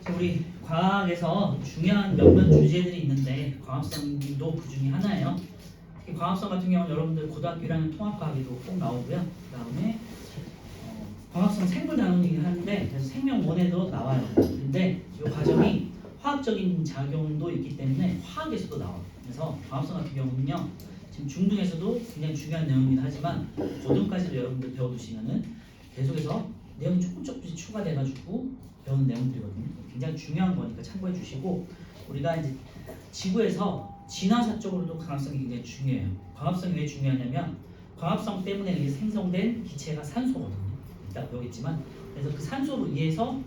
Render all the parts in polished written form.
자, 우리 과학에서 중요한 몇몇 주제들이 있는데 광합성도 그 중에 하나예요. 특히 광합성 같은 경우는 여러분들 고등학교 1학년 통합과학에도 꼭 나오고요. 그다음에 광합성 생물 나누기를 하는데 그래서 생명원에도 나와요. 근데 이 과정이 화학적인 작용도 있기 때문에 화학에서도 나와요. 그래서 광합성 같은 경우는요. 지금 중등에서도 굉장히 중요한 내용이긴 하지만 고등까지도 여러분들 배워두시면은 계속해서 내용이 조금씩 추가돼가지고 배우는 내용들이거든요. 굉장히 중요한 거니까 참고해 주시고 우리가 이제 지구에서 진화사 쪽으로도 광합성이 굉장히 중요해요. 광합성이 왜 중요하냐면 광합성 때문에 생성된 기체가 산소거든요. 이따 배우겠지만 그래서 그 산소로 인해서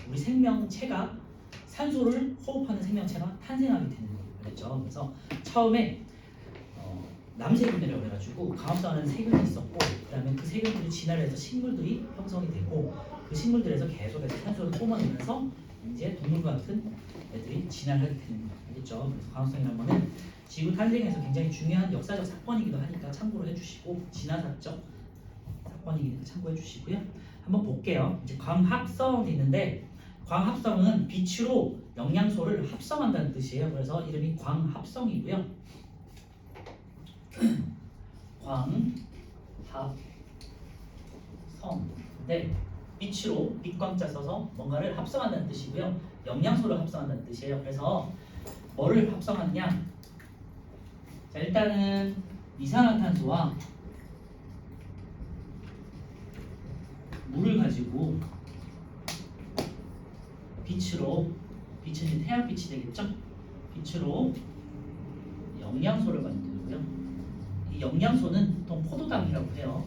우리 생명체가 산소를 호흡하는 생명체가 탄생하게 되는 거예요. 그렇죠? 그래서 처음에 남세균이라고 해가지고 광합성하는 세균이 있었고 그다음에 그 세균들이 진화를 해서 식물들이 형성이 되고 그 식물들에서 계속해서 산소를 뿜어내면서 이제 동물과 같은 애들이 진화를 하게 되는 거예요. 알겠죠? 그래서 광합성이라는 거는 지구 탄생에서 굉장히 중요한 역사적 사건이기도 하니까 참고를 해주시고 진화사적 사건이니까 참고해 주시고요. 한번 볼게요. 이제 광합성이 있는데 광합성은 빛으로 영양소를 합성한다는 뜻이에요. 그래서 이름이 광합성이고요. 광합성. 빛으로 빛광자 써서 뭔가를 합성한다는 뜻이고요. 영양소를 합성한다는 뜻이에요. 그래서 뭐를 합성하느냐? 자, 일단은 이산화탄소와 물을 가지고 빛은 태양빛이 되겠죠? 빛으로 영양소를 만들고요. 이 영양소는 보통 포도당이라고 해요.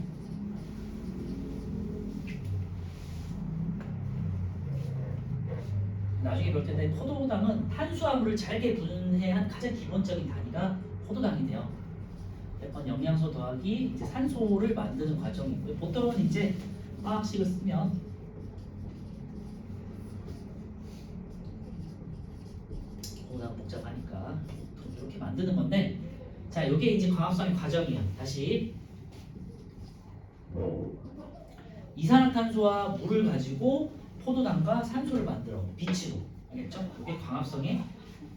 나중에 볼 텐데 포도당은 탄수화물을 잘게 분해한 가장 기본적인 단위가 포도당이 돼요. 몇번 영양소 더하기 이제 산소를 만드는 과정이고요. 보통은 이제 화학식을 쓰면 워낙 복잡하니까 이렇게 만드는 건데, 자, 이게 이제 광합성의 과정이에요. 다시 이산화탄소와 물을 가지고 포도당과 산소를 만들어 빛으로, 알겠죠? 이게 광합성의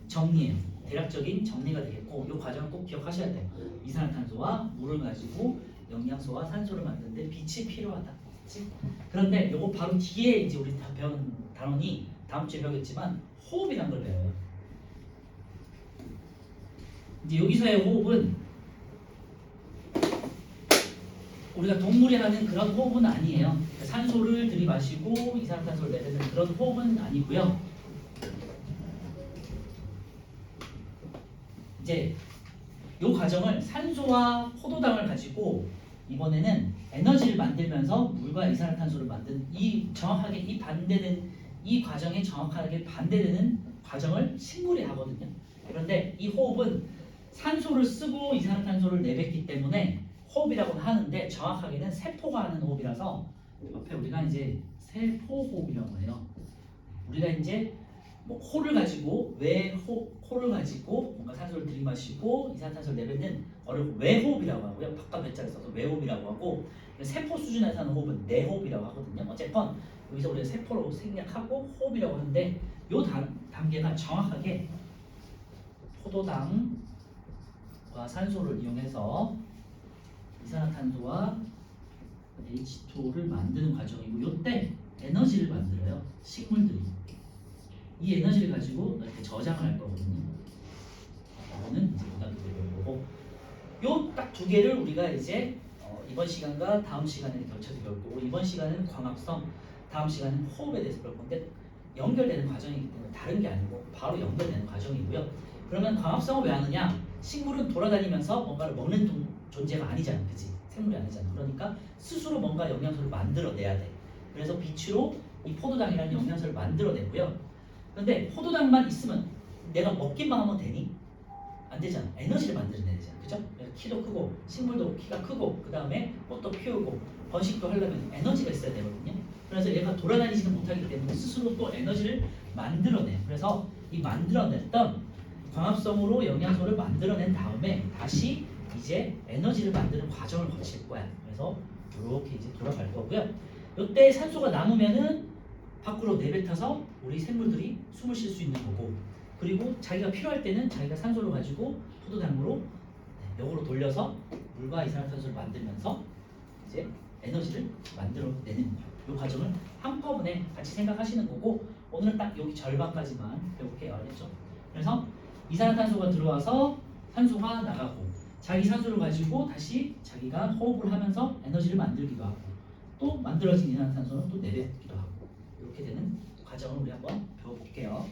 정리예요. 대략적인 정리가 되겠고, 이 과정을 꼭 기억하셔야 돼요. 이산화탄소와 물을 가지고 영양소와 산소를 만드는데 빛이 필요하다. 그치? 그런데 요거 바로 뒤에 이제 우리 다 배운 단원이 다음 주에 배우겠지만 호흡이라는 걸 배워요. 이제 여기서의 호흡은 우리가 동물이 하는 그런 호흡은 아니에요. 산소를 들이마시고 이산화탄소를 내뱉는 그런 호흡은 아니고요. 이제 이 과정을 산소와 포도당을 가지고 이번에는 에너지를 만들면서 물과 이산화탄소를 만든 정확하게 이 과정에 정확하게 반대되는 과정을 식물이 하거든요. 그런데 이 호흡은 산소를 쓰고 이산화탄소를 내뱉기 때문에 호흡이라고는 하는데 정확하게는 세포가 하는 호흡이라서 옆에 우리가 이제 세포호흡이라고 해요. 우리가 이제 뭐 코를 가지고 코를 가지고 뭔가 산소를 들이마시고 이산화탄소를 내뱉는 거를 외호흡이라고 하고요. 바깥 배자를 써서 외호흡이라고 하고, 세포 수준에서 하는 호흡은 내호흡이라고 하거든요. 어쨌건 여기서 우리가 세포로 생략하고 호흡이라고 하는데 이 단계가 정확하게 포도당과 산소를 이용해서 이산화탄소와 H2를 만드는 과정이고, 이때 에너지를 만들어요. 식물들이. 이 에너지를 가지고 이렇게 저장을 할 거거든요. 이거는 이제 고등학교 때 배울 거고, 요 딱 두 개를 우리가 이제 이번 시간과 다음 시간에 걸쳐서 배울 거고, 이번 시간은 광합성, 다음 시간은 호흡에 대해서 배울 건데 연결되는 과정이기 때문에 다른 게 아니고 바로 연결되는 과정이고요. 그러면 광합성을 왜 하느냐? 식물은 돌아다니면서 뭔가를 먹는 존재가 아니잖아, 그치? 생물이 아니잖아. 그러니까 스스로 뭔가 영양소를 만들어내야 돼. 그래서 빛으로 이 포도당이라는 영양소를 만들어내고요. 근데 포도당만 있으면 내가 먹기만 하면 되니? 안 되잖아. 에너지를 만들어내야 되잖아. 그죠? 키도 크고 식물도 키가 크고 그 다음에 꽃도 피우고 번식도 하려면 에너지가 있어야 되거든요. 그래서 얘가 돌아다니지는 못하기 때문에 스스로 또 에너지를 만들어내요. 그래서 이 만들어냈던 광합성으로 영양소를 만들어낸 다음에 다시 이제 에너지를 만드는 과정을 거칠 거야. 그래서 이렇게 이제 돌아갈 거고요. 이때 산소가 남으면은 밖으로 내뱉어서 우리 생물들이 숨을 쉴 수 있는 거고, 그리고 자기가 필요할 때는 자기가 산소를 가지고 포도당으로 역으로 돌려서 물과 이산화탄소를 만들면서 이제 에너지를 만들어내는 거예요. 이 과정을 한꺼번에 같이 생각하시는 거고, 오늘은 딱 여기 절반까지만 배울게요. 알겠죠? 그래서 이산화탄소가 들어와서 산소가 나가고, 자기 산소를 가지고 다시 자기가 호흡을 하면서 에너지를 만들기도 하고, 또 만들어진 이산화탄소는 또 내뱉기도 하고, 이렇게 되는 과정을 우리 한번 배워볼게요.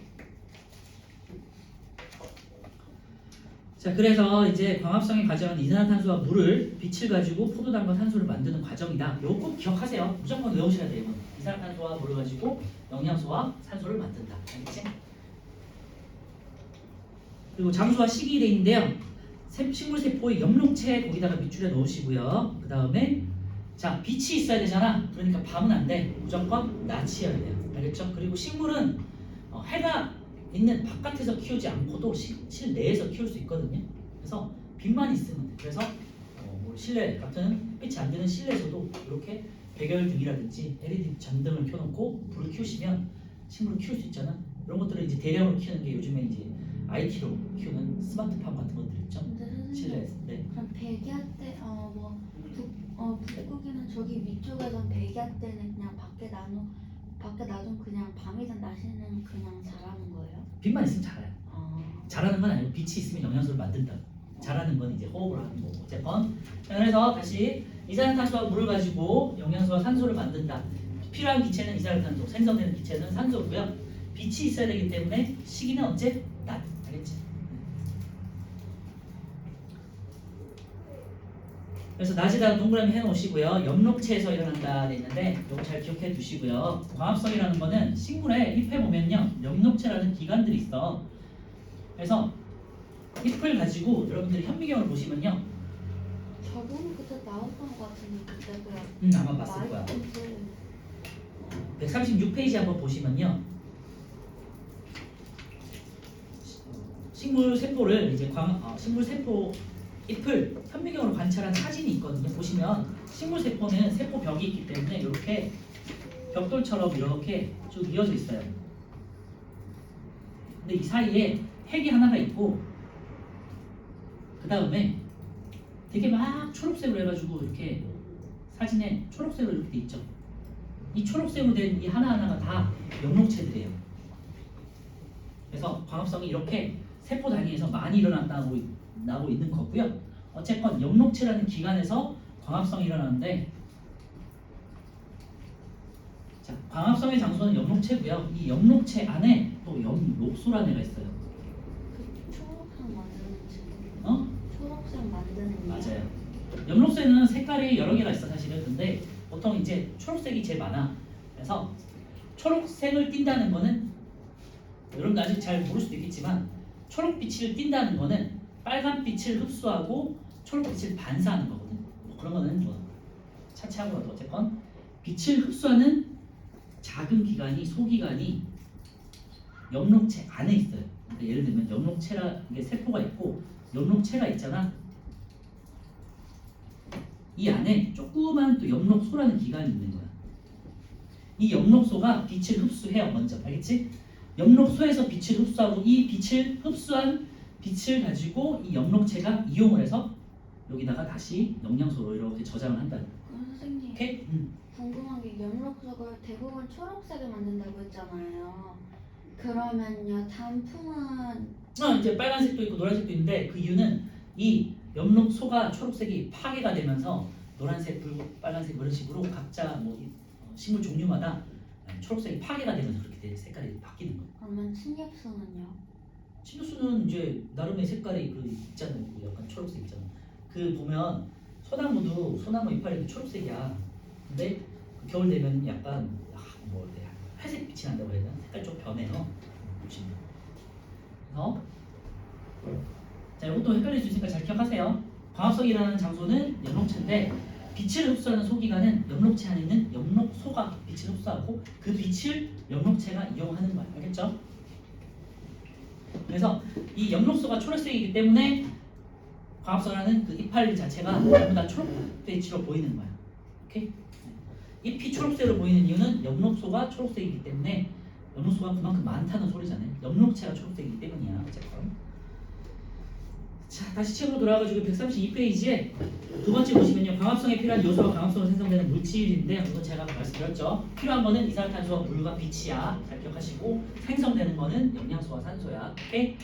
자, 그래서 이제 광합성의 과정은 이산화탄소와 물을, 빛을 가지고 포도당과 산소를 만드는 과정이다. 이거 꼭 기억하세요. 무조건 외우셔야 돼요. 이산화탄소와 물을 가지고 영양소와 산소를 만든다. 알겠지? 그리고 장소와 시기 돼 있는데요. 식물세포의 엽록체 거기다가 밑줄에 넣으시고요. 그 다음에 자, 빛이 있어야 되잖아. 그러니까 밤은 안 돼. 무조건 낮이어야 돼요. 알겠죠? 그리고 식물은 해가 있는 바깥에서 키우지 않고도 실내에서 키울 수 있거든요. 그래서 빛만 있으면 돼. 그래서 뭐 실내 같은 빛이 안 드는 실내에서도 이렇게 백열등이라든지 LED 전등을 켜놓고 불을 키우시면 식물을 키울 수 있잖아. 이런 것들을 이제 대량으로 키우는 게 요즘에 이제 IT로 키우는 스마트팜 같은 것들 있죠. 실내에서. 네. 그럼 백야 때 북극이나 저기 위쪽에선 백야 때는 그냥 밖에 놔둔 그냥 밤이든 낮에는 그냥 자라는 거예요? 빛만 있으면 자라요. 자라는 건 아니고 빛이 있으면 영양소를 만든다. 자라는 건 이제 호흡을 하는 거고. 어쨌건 그래서 다시 이산화탄소와 물을 가지고 영양소와 산소를 만든다. 필요한 기체는 이산화탄소, 생성되는 기체는 산소고요. 빛이 있어야 되기 때문에 시기는 언제? 낮. 알겠지? 그래서 낮에다가 동그라미 해놓으시고요. 엽록체에서 일어난다 돼 있는데 이거 잘 기억해 두시고요. 광합성이라는 거는 식물의 잎에 보면요, 엽록체라는 기관들이 있어. 그래서 잎을 가지고 여러분들이 현미경을 보시면요. 저번에 그때 나왔던 것 같은데 그때 아마 봤을 거야. 마이크인데 136페이지 한번 보시면요. 식물 세포를 이제 식물 세포 잎을 현미경으로 관찰한 사진이 있거든요. 보시면 식물 세포는 세포 벽이 있기 때문에 이렇게 벽돌처럼 이렇게 쭉 이어져 있어요. 근데 이 사이에 핵이 하나가 있고, 그 다음에 되게 막 초록색으로 해가지고 이렇게 사진에 초록색으로 이렇게 돼 있죠. 이 초록색으로 된 이 하나하나가 다 엽록체들이에요. 그래서 광합성이 이렇게 세포 단위에서 많이 나고 있는 거고요. 어쨌건 엽록체라는 기관에서 광합성이 일어나는데, 자, 광합성의 장소는 엽록체고요. 이 엽록체 안에 또 엽록소라는 애가 있어요. 그 초록색 만드는 집. 어? 초록색 만드는 집. 맞아요. 엽록새는 색깔이 여러 개가 있어 사실은. 근데 보통 이제 초록색이 제일 많아. 그래서 초록색을 띈다는 거는, 여러분들 아직 잘 모를 수도 있겠지만, 초록빛을 띈다는 거는 빨간빛을 흡수하고 초록빛을 반사하는 거거든. 뭐 그런 거는 뭐 차치하고라도 어쨌건 빛을 흡수하는 작은 기관이, 소기관이 엽록체 안에 있어요. 그러니까 예를 들면 엽록체라, 이게 세포가 있고 엽록체가 있잖아. 이 안에 조그만 또 엽록소라는 기관이 있는 거야. 이 엽록소가 빛을 흡수해요. 먼저 알겠지? 엽록소에서 빛을 흡수하고, 이 빛을 흡수한 빛을 가지고 이 엽록체가 이용을 해서 여기다가 다시 영양소로 이렇게 저장을 한다. 선생님. 오케이? 궁금한 게 엽록소를 대부분 초록색을 만든다고 했잖아요. 그러면요 단풍은 이제 빨간색도 있고 노란색도 있는데, 그 이유는 이 엽록소가 초록색이 파괴가 되면서 노란색, 붉은, 빨간색 이런 식으로 각자 뭐 식물 종류마다 초록색이 파괴가 되면서 그렇게 색깔이 바뀌는 거예요. 그러면 침엽수는요? 침엽수는 이제 나름의 색깔이 그 있잖아요. 약간 초록색 있잖아. 그 보면 소나무도 소나무 이파리도 초록색이야. 근데 그 겨울 되면 약간 회색 빛이 난다고 해야 되나? 색깔 좀 변해요. 보시면. 그래서 자, 이것도 헷갈릴 수 있으니까 잘 기억하세요. 광합성이라는 장소는 엽록체인데, 빛을 흡수하는 소기관은 엽록체 안에 있는 엽록소가 빛을 흡수하고 그 빛을 엽록체가 이용하는 거야. 알겠죠? 그래서 이 엽록소가 초록색이기 때문에 광합성이라는 그 이파일 자체가 전부 다 초록빛으로 보이는 거야. 오케이? 잎이 초록색으로 보이는 이유는 엽록소가 초록색이기 때문에 엽록소가 그만큼 많다는 소리잖아요. 엽록체가 초록색이기 때문이야. 어쨌건. 자, 다시 책으로 돌아가지고 132페이지에 두 번째 보시면요. 광합성에 필요한 요소와 광합성으로 생성되는 물질인데 이건 제가 아까 말씀드렸죠. 필요한 거는 이산화탄소와 물과 빛이야. 잘 기억하시고 생성되는 거는 영양소와 산소야. 오케이?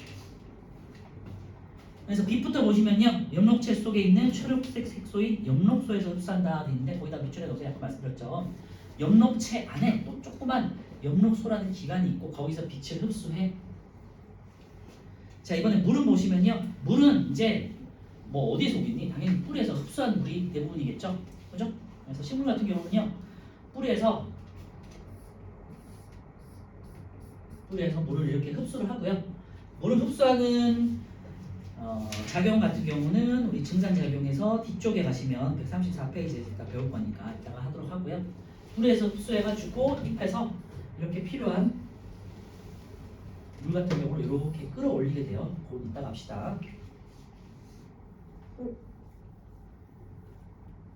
그래서 빛부터 보시면요. 엽록체 속에 있는 초록색 색소인 엽록소에서 흡수한다 돼 있는데 거기다 밑줄에 넣어서 약간 말씀드렸죠. 엽록체 안에 또 조그만 엽록소라는 기관이 있고 거기서 빛을 흡수해. 자, 이번에 물은 보시면요. 물은 이제 뭐 어디에 속있니? 당연히 뿌리에서 흡수한 물이 대부분이겠죠. 그죠? 그래서 식물 같은 경우는요. 뿌리에서 물을 이렇게 흡수를 하고요. 물을 흡수하는 작용 같은 경우는 우리 증산작용에서 뒤쪽에 가시면 134페이지에서 이따 배울 거니까 이따가 하도록 하고요. 뿌리에서 흡수해가지고 잎에서 이렇게 필요한 물 같은 경우를 이렇게 끌어올리게 돼요. 곧 이따 갑시다.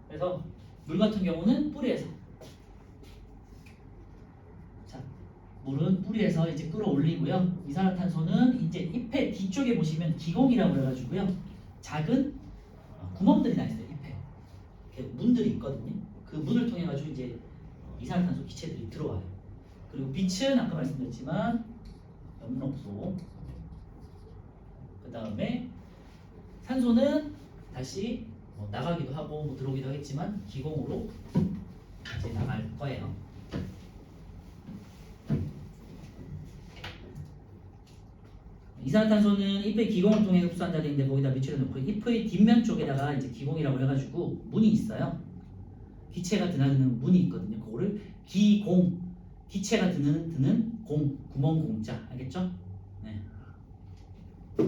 그래서 물 같은 경우는 뿌리에서 자, 물은 뿌리에서 이제 끌어올리고요. 이산화탄소는 이제 잎의 뒤쪽에 보시면 기공이라고 그래가지고요. 작은 구멍들이 나 있어요. 잎에 이렇게 문들이 있거든요. 그 문을 통해 가지고 이제 이산화탄소 기체들이 들어와요. 그리고 빛은 아까 말씀드렸지만 엽록소. 그 다음에 산소는 다시 나가기도 하고 들어오기도 하겠지만 기공으로 이제 나갈 거예요. 이산화탄소는 잎의 기공을 통해 흡수한다 되는데 거기다 밑줄에 놓고 잎의 뒷면 쪽에다가 이제 기공이라고 해가지고 문이 있어요. 기체가 드나드는 문이 있거든요. 그거를 기공, 기체가 드는 공, 구멍 공자, 알겠죠? 네. 자,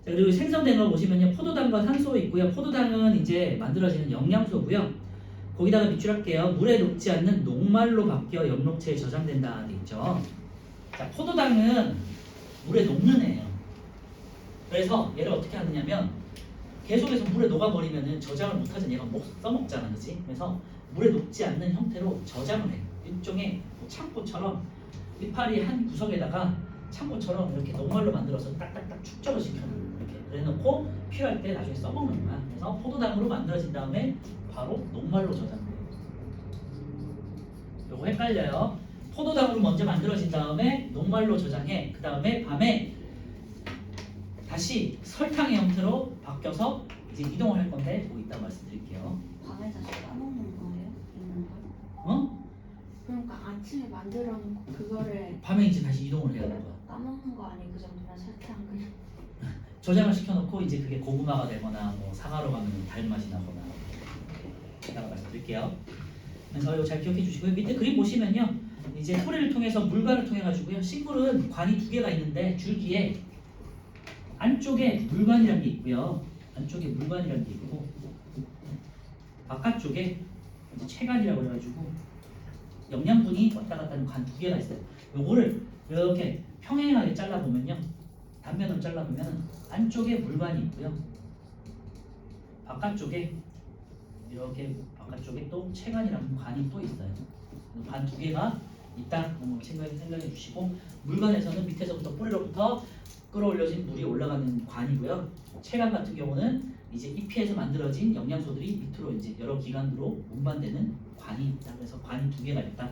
그리고 생성된 거 보시면요. 포도당과 산소 있고요. 포도당은 이제 만들어지는 영양소고요. 거기다가 밑줄할게요. 물에 녹지 않는 녹말로 바뀌어 엽록체에 저장된다 돼 있죠. 자, 포도당은 물에 녹는 애예요. 그래서 얘를 어떻게 하느냐면 계속해서 물에 녹아버리면은 저장을 못하잖아. 얘가 써먹잖아, 그렇지? 그래서 물에 녹지 않는 형태로 저장을 해. 일종의 창고처럼 이파리 한 구석에다가 창고처럼 이렇게 녹말로 만들어서 딱딱딱 축적을 시켜놓는 이렇게 그래놓고 필요할 때 나중에 써먹는 거야. 그래서 포도당으로 만들어진 다음에 바로 녹말로 저장돼요. 요거 헷갈려요. 포도당으로 먼저 만들어진 다음에 녹말로 저장해. 그 다음에 밤에 다시 설탕의 형태로 바뀌어서 이제 이동을 할 건데 뭐 이따 말씀드릴게요. 밤에 다시 까먹는 거예요? 있는 걸? 어? 그러니까 아침에 만들어 놓고 그거를 밤에 이제 다시 이동을 해야 되는 거야. 까먹는 거 아니에요? 그 정도면 설탕 그냥 저장을 시켜놓고 이제 그게 고구마가 되거나 뭐 사과로 가면 달맛이 나거나 이따가 말씀드릴게요. 그래서 이거 잘 기억해 주시고요. 밑에 그림 보시면요. 이제 뿌리를 통해서 물관을 통해 가지고요. 식물은 관이 두 개가 있는데 줄기에 안쪽에 물관이라는 게 있고요. 안쪽에 물관이라는 게 있고 바깥쪽에 이제 체관이라고 해가지고 영양분이 왔다 갔다 하는 관 두 개가 있어요. 요거를 이렇게 평행하게 잘라보면요. 단면으로 잘라보면 안쪽에 물관이 있고요. 바깥쪽에 이렇게 바깥쪽에 또 체관이라는 관이 또 있어요. 관 두 개가 있다. 생각해 주시고 물관에서는 밑에서부터 뿌리로부터 끌어올려진 물이 올라가는 관이고요. 체관 같은 경우는 이제 잎에서 만들어진 영양소들이 밑으로 이제 여러 기관으로 운반되는 관이 있다. 그래서 관이 두 개가 있다.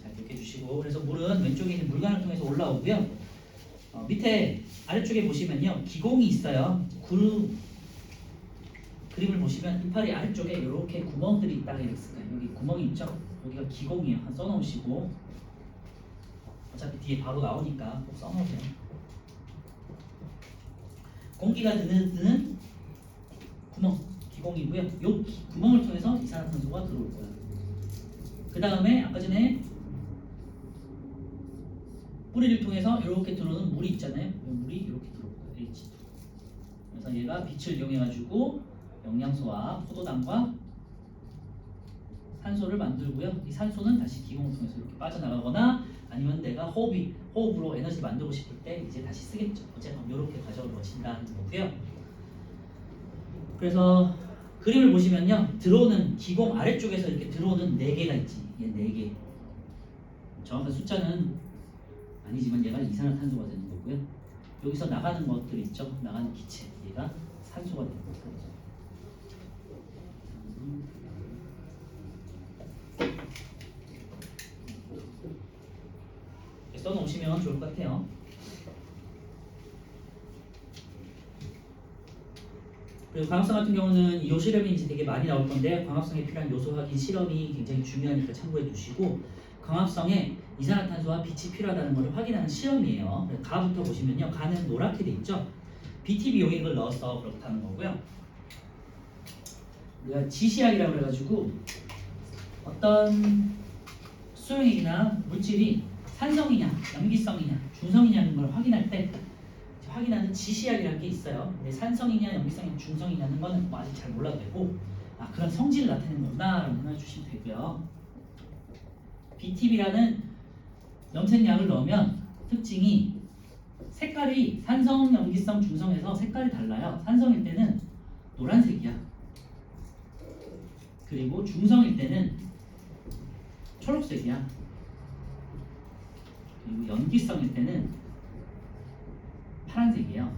잘 기억해 주시고 그래서 물은 왼쪽에 있는 물관을 통해서 올라오고요. 밑에 아래쪽에 보시면요. 기공이 있어요. 그림을 보시면 이파리 아래쪽에 이렇게 구멍들이 있다고 했을까요? 여기 구멍이 있죠? 여기가 기공이에요. 한 써놓으시고 어차피 뒤에 바로 나오니까 꼭 써놓으세요. 공기가 드는 구멍, 기공이고요. 이 구멍을 통해서 이산화탄소가 들어올 거예요. 그 다음에 아까 전에 뿌리를 통해서 이렇게 들어오는 물이 있잖아요. 이 물이 이렇게 들어올 거예요. H2. 그래서 얘가 빛을 이용해가지고 영양소와 포도당과 산소를 만들고요. 이 산소는 다시 기공을 통해서 이렇게 빠져나가거나 아니면 내가 호흡으로 에너지 만들고 싶을 때 이제 다시 쓰겠죠. 어쨌든 이렇게 과정을 거친다는 거고요. 그래서 그림을 보시면요, 들어오는 기공 아래쪽에서 이렇게 들어오는 4개가 있지. 얘 4개. 정확한 숫자는 아니지만 얘가 이산화탄소가 되는 거고요. 여기서 나가는 것들 있죠. 나가는 기체. 얘가 산소가 되는 거죠. 써놓으시면 좋을 것 같아요. 그리고 광합성 같은 경우는 이 실험이 이제 되게 많이 나올 건데, 광합성에 필요한 요소 확인 실험이 굉장히 중요하니까 참고해 두시고, 광합성에 이산화탄소와 빛이 필요하다는 것을 확인하는 실험이에요. 그래서 가부터 보시면요, 가는 노랗게 돼 있죠. BTB 용액을 넣어서 그렇다는 거고요. 우리가 지시약이라고 그래가지고 어떤 수용액이나 물질이 산성이냐, 염기성이냐, 중성이냐는 걸 확인할 때 확인하는 지시약이라는 게 있어요. 근데 산성이냐, 염기성이냐, 중성이냐는 거는 뭐 아직 잘 몰라도 되고, 그런 성질을 나타내는 거구나라고 생각해 주시면 되고요. BTB라는 염색약을 넣으면 특징이 색깔이 산성, 염기성, 중성에서 색깔이 달라요. 산성일 때는 노란색이야. 그리고 중성일 때는 초록색이야. 그리고 염기성일 때는 파란색이에요.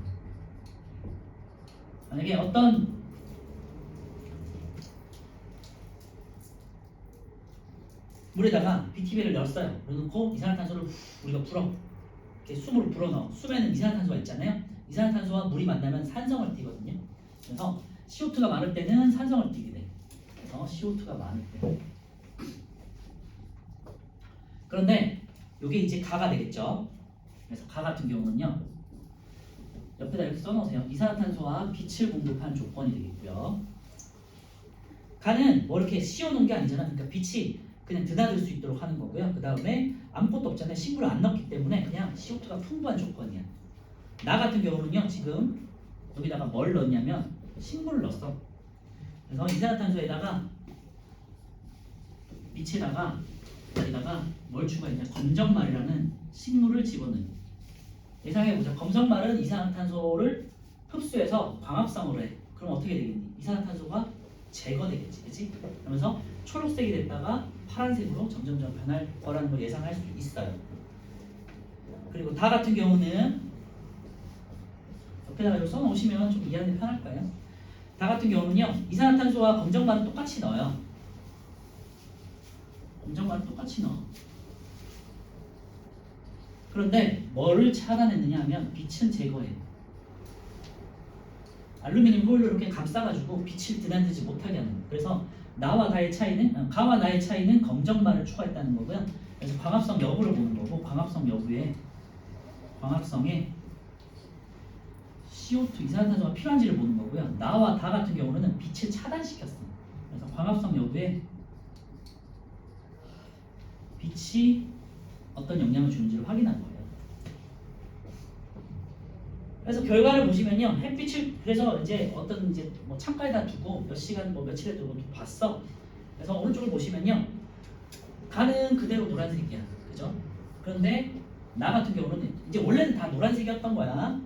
만약에 어떤 물에다가 BTB를 넣었어요. 넣고 이산화탄소를 우리가 불어. 이렇게 숨으로 불어넣어. 숨에는 이산화탄소가 있잖아요. 이산화탄소와 물이 만나면 산성을 띠거든요. 그래서 CO2가 많을 때는 산성을 띠게 돼. 그래서 CO2가 많을 때. 그런데 이게 이제 가가 되겠죠. 그래서 가 같은 경우는요, 옆에다 이렇게 써놓으세요. 이산화탄소와 빛을 공급하는 조건이 되겠고요. 가는 뭐 이렇게 씌워놓은 게 아니잖아. 그러니까 빛이 그냥 드나들 수 있도록 하는 거고요. 그 다음에 아무것도 없잖아요. 식물을 안 넣기 때문에 그냥 CO2가 풍부한 조건이야. 나 같은 경우는요, 지금 여기다가 뭘 넣었냐면 식물을 넣었어. 그래서 이산화탄소에다가 빛에다가 여기다가 뭘 추가했냐, 검정말이라는 식물을 집어넣는. 예상해보자. 검정말은 이산화탄소를 흡수해서 광합성으로 해. 그럼 어떻게 되겠니? 이산화탄소가 제거되겠지, 그렇지? 그러면서 초록색이 됐다가 파란색으로 점점점 변할 거라는 걸 예상할 수 있어요. 그리고 다 같은 경우는 옆에다가 이렇게 써놓으시면 좀 이해하는 데 편할 거예요. 다 같은 경우는요, 이산화탄소와 검정말은 똑같이 넣어요. 검정말은 똑같이 넣어. 그런데 뭐를 차단했느냐 하면 빛은 제거해. 알루미늄 호일로 이렇게 감싸가지고 빛을 드나들지 못하게 하는 거예요. 그래서 나와 나의 차이는, 가와 나의 차이는 검정말을 추가했다는 거고요. 그래서 광합성 여부를 보는 거고, 광합성 여부에 광합성에 CO2 이산화탄소가 필요한지를 보는 거고요. 나와 다 같은 경우는 빛을 차단시켰어. 그래서 광합성 여부에 빛이 어떤 영향을 주는지를 확인한 거예요. 그래서 결과를 보시면요, 햇빛을 그래서 이제 어떤 이제 뭐 창가에다 두고 몇 시간 뭐 며칠에 두고 봤어. 그래서 오른쪽을 보시면요, 가는 그대로 노란색이야, 그죠? 그런데 나 같은 경우는 이제 원래는 다 노란색이었던 거야.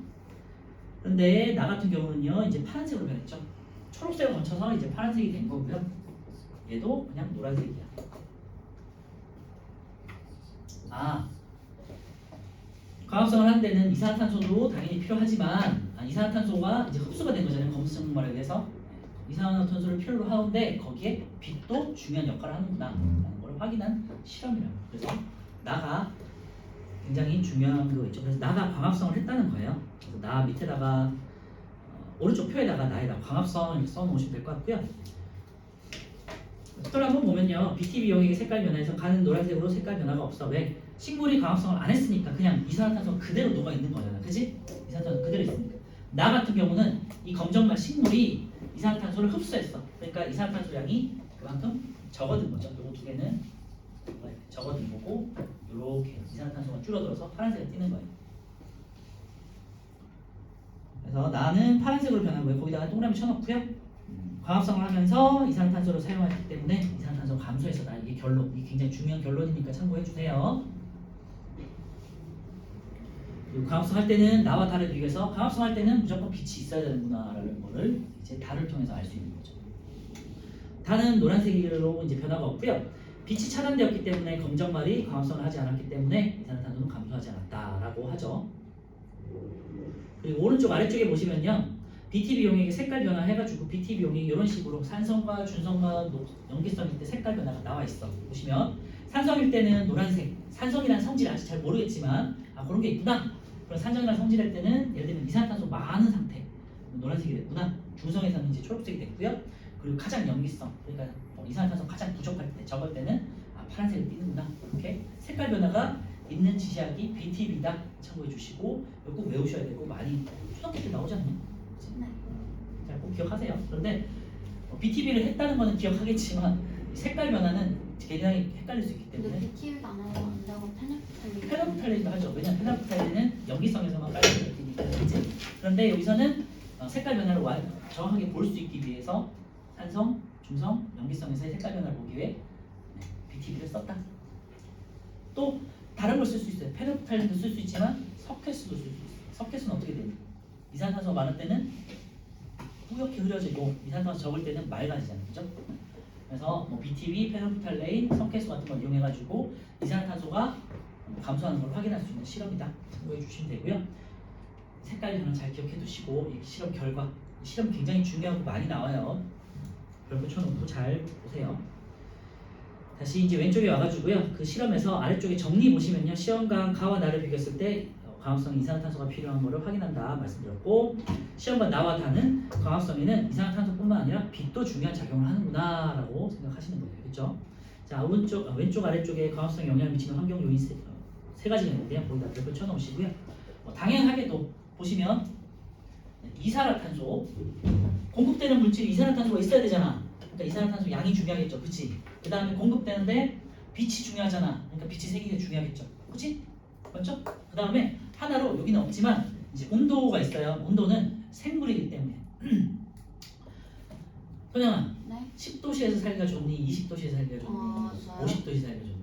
그런데 나 같은 경우는요, 이제 파란색으로 변했죠. 초록색을 거쳐서 이제 파란색이 된 거고요. 얘도 그냥 노란색이야. 광합성을 하는 데는 이산화탄소도 당연히 필요하지만, 이산화탄소가 이제 흡수가 된 거잖아요. 검정말에 의해서 이산화탄소를 필요로 하는데 거기에 빛도 중요한 역할을 하는구나라는 걸 확인한 실험이라고. 그래서 나가 굉장히 중요한 거 있죠. 그래서 나가 광합성을 했다는 거예요. 그래서 나 밑에다가 오른쪽 표에다가 나에다 광합성 이렇게 써놓으시면 될 것 같고요. 또 한번 보면요, BTB 용액의 색깔 변화에서 가는 노란색으로 색깔 변화가 없어. 왜? 식물이 광합성을 안 했으니까 그냥 이산화탄소 그대로 녹아 있는 거잖아, 그지? 이산화탄소 그대로 있으니까. 나 같은 경우는 이 검정말 식물이 이산화탄소를 흡수했어. 그러니까 이산화탄소량이 그만큼 적어든 거죠. 요거 두 개는 적어든 거고, 요렇게 이산화탄소가 줄어들어서 파란색을 띠는 거예요. 그래서 나는 파란색으로 변하고요. 거기다가 동그라미 쳐놓고요. 광합성을 하면서 이산화탄소를 사용하기 때문에 이산화탄소 감소해서 나, 이게 결론, 이게 굉장히 중요한 결론이니까 참고해 주세요. 그리고 광합성 할 때는 나와 달을 비교해서 광합성 할 때는 무조건 빛이 있어야 되는구나라는 거를 이제 달을 통해서 알 수 있는 거죠. 달은 노란색으로 이제 변화가 없고요. 빛이 차단되었기 때문에 검정말이 광합성을 하지 않았기 때문에 이산화탄소는 감소하지 않았다라고 하죠. 그리고 오른쪽 아래쪽에 보시면요. BTB 용액의 색깔 변화해가지고 BTB 용액이 이런 식으로 산성과 준성과 염기성일 때 색깔 변화가 나와 있어. 보시면 산성일 때는 노란색, 산성이라는 성질을 아직 잘 모르겠지만 그런 게 있구나. 그럼 산성이라는 성질일 때는 예를 들면 이산화탄소 많은 상태, 노란색이 됐구나. 중성에서는 이제 초록색이 됐고요. 그리고 가장 염기성, 그러니까 이산화탄소 가장 부족할 때, 적을 때는 파란색을 띠는구나. 이렇게 색깔 변화가 있는 지시약이 BTB다 참고해 주시고 이거 꼭 외우셔야 되고 많이 초등학교 때 나오지 않나요? 네. 잘 꼭 기억하세요. 그런데 BTB를 했다는 거는 기억하겠지만 색깔 변화는 굉장히 헷갈릴 수 있기 근데 때문에 BTB가 안 한다고 페노프탈린. 페노프탈린도 하죠. 왜냐하면 페노프탈린은 염기성에서만 빨간색을 띠니까 그렇지. 그런데 여기서는 색깔 변화를 정확하게 볼 수 있기 위해서 산성, 중성, 염기성에서의 색깔 변화를 보기 위해 BTB를 썼다. 또 다른 걸 쓸 수 있어요. 페노프탈린도 쓸 수 있지만 석회수도 쓸 수 있어요. 석회수는 어떻게 되니? 이산화탄소 많을 때는 뿌옇게 흐려지고 이산화탄소 적을 때는 맑아지잖아요. 그죠? 그래서 BTB, 페노프탈레인, 석회수 같은 걸 이용해가지고 이산화탄소가 감소하는 걸 확인할 수 있는 실험이다. 참고해 주시면 되고요. 색깔 변화 잘 기억해 두시고 이 실험 결과, 실험 굉장히 중요하고 많이 나와요. 별표 쳐놓고 잘 보세요. 다시 이제 왼쪽에 와가지고요. 그 실험에서 아래쪽에 정리 보시면요. 시험관 가와 나를 비교했을 때 광합성 이산화탄소가 필요한 것을 확인한다 말씀드렸고, 시험관 나와 다는 광합성에는 이산화탄소뿐만 아니라 빛도 중요한 작용을 하는구나라고 생각하시는 거예요. 그렇죠? 자, 왼쪽 아래쪽에 광합성에 영향을 미치는 환경 요인 세 가지가 있는데요. 거기다 별표 쳐놓으시고요. 당연하게도 보시면 이산화탄소 공급되는 물질이 이산화탄소가 있어야 되잖아. 그러니까 이산화탄소 양이 중요하겠죠. 그치? 그 다음에 공급되는데 빛이 중요하잖아. 그러니까 빛이 새기는 게 중요하겠죠. 그치? 맞죠? 그 다음에 하나로 여기는 없지만 이제 온도가 있어요. 온도는 생물이기 때문에 그냥 네? 10도씨에서 살기가 좋니? 20도씨에서 살기가 좋니? 저요? 50도씨 살기가 좋니?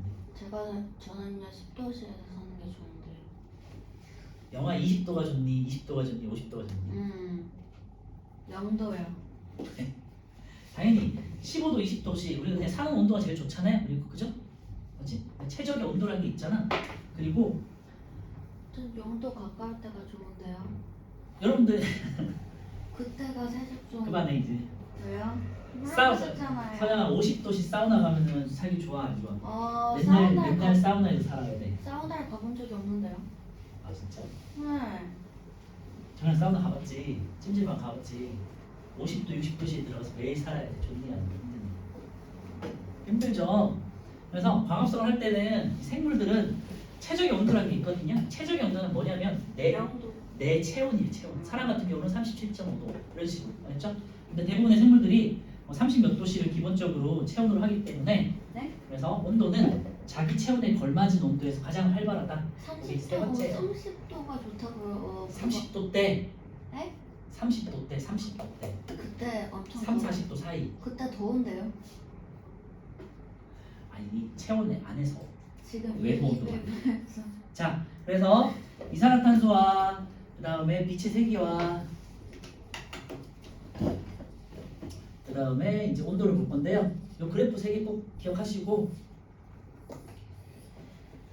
저는요 10도시에서 사는 게 좋은데. 영하 20도가 좋니? 20도가 좋니? 50도가 좋니? 0도요. 당연히 15도, 20도씨 우리가 그냥 사는 온도가 제일 좋잖아요. 그리고 그죠? 그렇지? 최적의 온도라는 게 있잖아. 그리고 전 0도 가까울 때가 좋은데요. 여러분들 그때가 살짝 좀. 그만해 이제. 왜요? 서양아 물어보셨잖아요. 50도씨 사우나 가면은 살기 좋아 안 좋아? 사우나에 맨날 사우나에서 살아야 돼. 사우나에 가본 적이 없는데요. 아 진짜? 네. 저는 사우나 가봤지. 찜질방 가봤지. 50도, 60도씨에 들어가서 매일 살아야 돼. 좋니 안 좋니? 힘들죠. 그래서 광합성을 할 때는 생물들은 최적의 온도라는 게 있거든요. 최적의 온도는 뭐냐면 내 체온이에요. 체온. 사람 같은 경우는 37.5도 이런 식으로 알겠죠? 근데 대부분의 생물들이 30몇 도씨를 기본적으로 체온으로 하기 때문에 네? 그래서 온도는 자기 체온에 걸맞은 온도에서 가장 활발하다. 여기 세 번째 30도가 좋다고요. 30도 때 네? 30도 때 30도 때 그때 엄청 3, 40도 사이. 그때 더운데요. 아니 체온의 안에서 지금 외부 온도가. 네. 자, 그래서 이산화탄소와 그 다음에 빛의 세기와 그 다음에 이제 온도를 볼 건데요. 이 그래프 세 개 꼭 기억하시고.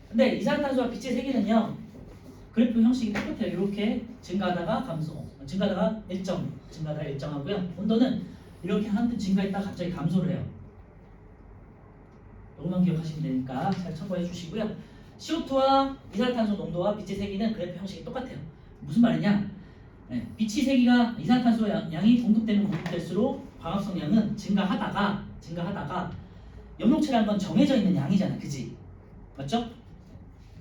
근데 이산화탄소와 빛의 세기는요. 그래프 형식이 똑같아요. 이렇게 증가하다가 감소, 증가하다가 증가하다가 일정하고요. 온도는 이렇게 한번 증가했다가 갑자기 감소를 해요. 이것만 기억하시면 되니까 잘 참고해 주시고요. CO2와 이산화탄소 농도와 빛의 세기는 그래프 형식이 똑같아요. 무슨 말이냐? 빛의 세기가 이산화탄소 양이 공급될수록 광합성 양은 증가하다가 염록체라는 건 정해져 있는 양이잖아, 그지? 맞죠?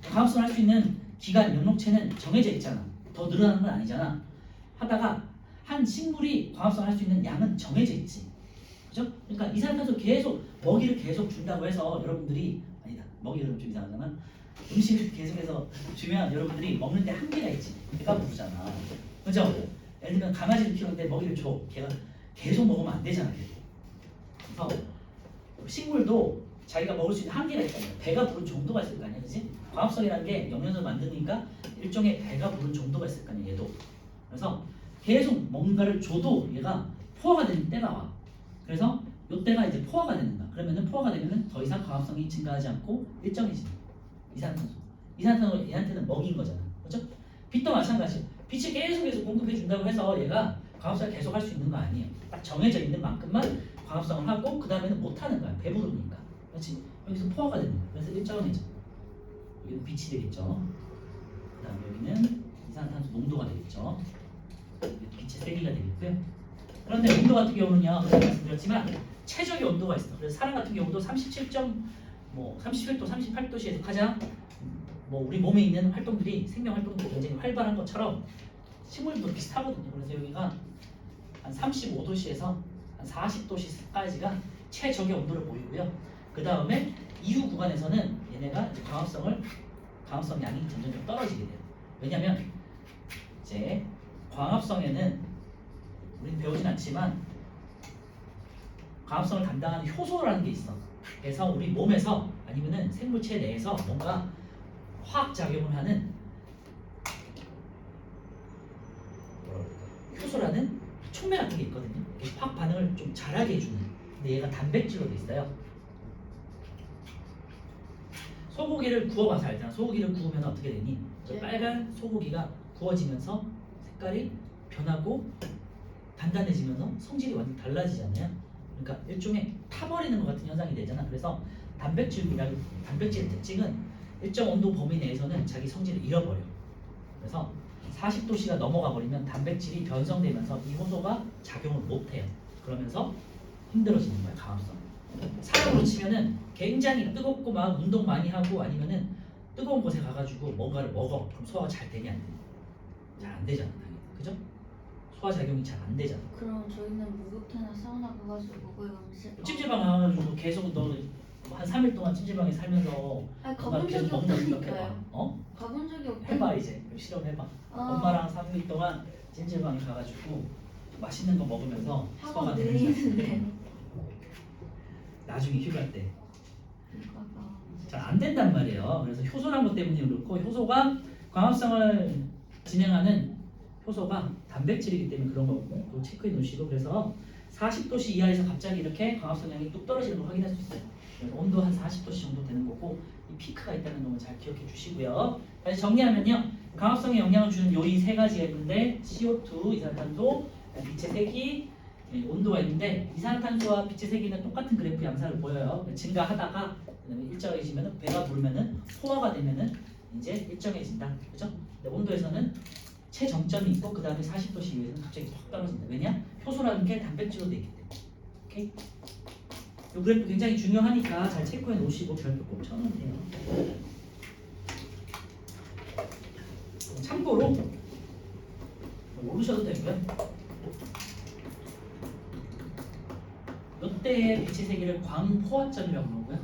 광합성을 할 수 있는 기간 염록체는 정해져 있잖아. 더 늘어나는 건 아니잖아. 하다가 한 식물이 광합성을 할 수 있는 양은 정해져 있지. 그죠? 그러니까 이산화탄소 계속 먹이를 계속 준다고 해서 여러분들이 아니다. 먹이를 좀 이상하잖아. 음식을 계속해서 주면 여러분들이 먹는데 한계가 있지. 배가 부르잖아. 그죠? 예를 들면 강아지를 키우는데 먹이를 줘. 걔가 계속 먹으면 안 되잖아. 계속. 그래서 식물도 자기가 먹을 수 있는 한계가 있다는 거야. 배가 부른 정도가 있을 거 아니야, 그지? 과합성이라는 게 영양소를 만드니까 일종의 배가 부른 정도가 있을 거 아니야, 얘도. 그래서 계속 뭔가를 줘도 얘가 포화가 되는 때가 와. 그래서 이때가 이제 포화가 되는다. 그러면은 포화가 되면은 더 이상 과합성이 증가하지 않고 일정해진다. 이산화탄소. 이산화탄소 얘한테는 먹인 거잖아, 그렇죠? 빛도 마찬가지. 빛이 계속해서 공급해 준다고 해서 얘가 광합성을 계속 할 수 있는 거 아니에요. 딱 정해져 있는 만큼만 광합성을 하고 그 다음에는 못 하는 거야. 배부르니까. 그렇지? 여기서 포화가 되는 거야. 그래서 일정해져. 여기는 빛이 되겠죠. 그 다음에 여기는 이산화탄소 농도가 되겠죠. 빛의 세기가 되겠고요. 그런데 온도 같은 경우는요, 아까 말씀드렸지만 최적의 온도가 있어. 그래서 사람 같은 경우도 37도, 38도씨에서 가장 우리 몸에 있는 활동들이 생명 활동들이 굉장히 활발한 것처럼 식물도 비슷하거든요. 그래서 여기가 한 35도씨에서 한 40도씨까지가 최적의 온도를 보이고요. 그 다음에 이후 구간에서는 얘네가 이제 광합성 양이 점점 떨어지게 돼요. 왜냐하면 이제 광합성에는 우리는 배우진 않지만 광합성을 담당하는 효소라는 게 있어. 그래서 우리 몸에서 아니면은 생물체 내에서 뭔가 화학 작용을 하는 효소라는 촉매 같은 게 있거든요. 화학 반응을 좀 잘하게 해주는. 근데 얘가 단백질로 돼 있어요. 소고기를 구워봐서 알잖아. 소고기를 구우면 어떻게 되니? 저 빨간 소고기가 구워지면서 색깔이 변하고 단단해지면서 성질이 완전 달라지잖아요. 그러니까 일종의 타버리는 것 같은 현상이 되잖아. 그래서 단백질의 특징은 일정 온도 범위 내에서는 자기 성질을 잃어버려. 그래서 40도씨가 넘어가 버리면 단백질이 변성되면서 이 효소가 작용을 못해요. 그러면서 힘들어지는 거야, 강합성. 사람으로 치면은 굉장히 뜨겁고 막 운동 많이 하고 아니면은 뜨거운 곳에 가가지고 뭔가를 먹어. 그럼 소화가 잘 되니 안 되니? 잘 안 되잖아, 당연히. 그죠? 소화 작용이 잘 안 되잖아. 그럼 저희는 목욕탕이나 사우나 가가지고 먹어요 음식. 찜질방 가가지고 계속 너 한 3일 동안 찜질방에 살면서 아니 엄마 가본 계속 적이 먹는 거 생각해봐. 없다니까요. 어? 가본 적이 없다. 해봐 이제 실험해봐. 엄마랑 3일 동안 찜질방에 가가지고 맛있는 거 먹으면서 소화가 학원 되는지 느리는데. 나중에 휴가 때. 그러니까. 잘 안 된단 말이에요. 그래서 효소란 것 때문에 그렇고 효소가 광합성을 진행하는 효소가 단백질이기 때문에 그런 거고 그거 체크해 놓으시고 그래서 40도씨 이하에서 갑자기 이렇게 광합성량이 뚝 떨어지는 걸 확인할 수 있어요. 그래서 온도 한 40도씨 정도 되는 거고 이 피크가 있다는 걸 잘 기억해 주시고요. 다시 정리하면요. 광합성에 영향을 주는 요인 세 가지가 있는데 CO2, 이산화탄소, 빛의 세기, 온도가 있는데 이산화탄소와 빛의 세기는 똑같은 그래프 양상을 보여요. 증가하다가 그다음에 일정해지면은 배가 부르면은 포화가 되면은 이제 일정해진다. 그죠? 근데 온도에서는 최정점이 있고 그 다음에 40도씨 이후에는 갑자기 확 떨어진다. 왜냐? 효소라는 게 단백질로 되어 있기 때문에. 오케이? 이 그래프 굉장히 중요하니까 잘 체크해 놓으시고 별표 꼭 쳐놓으세요. 참고로 모르셔도 되고요. 이때의 빛의 세기를 광포화점이라고 부르고요.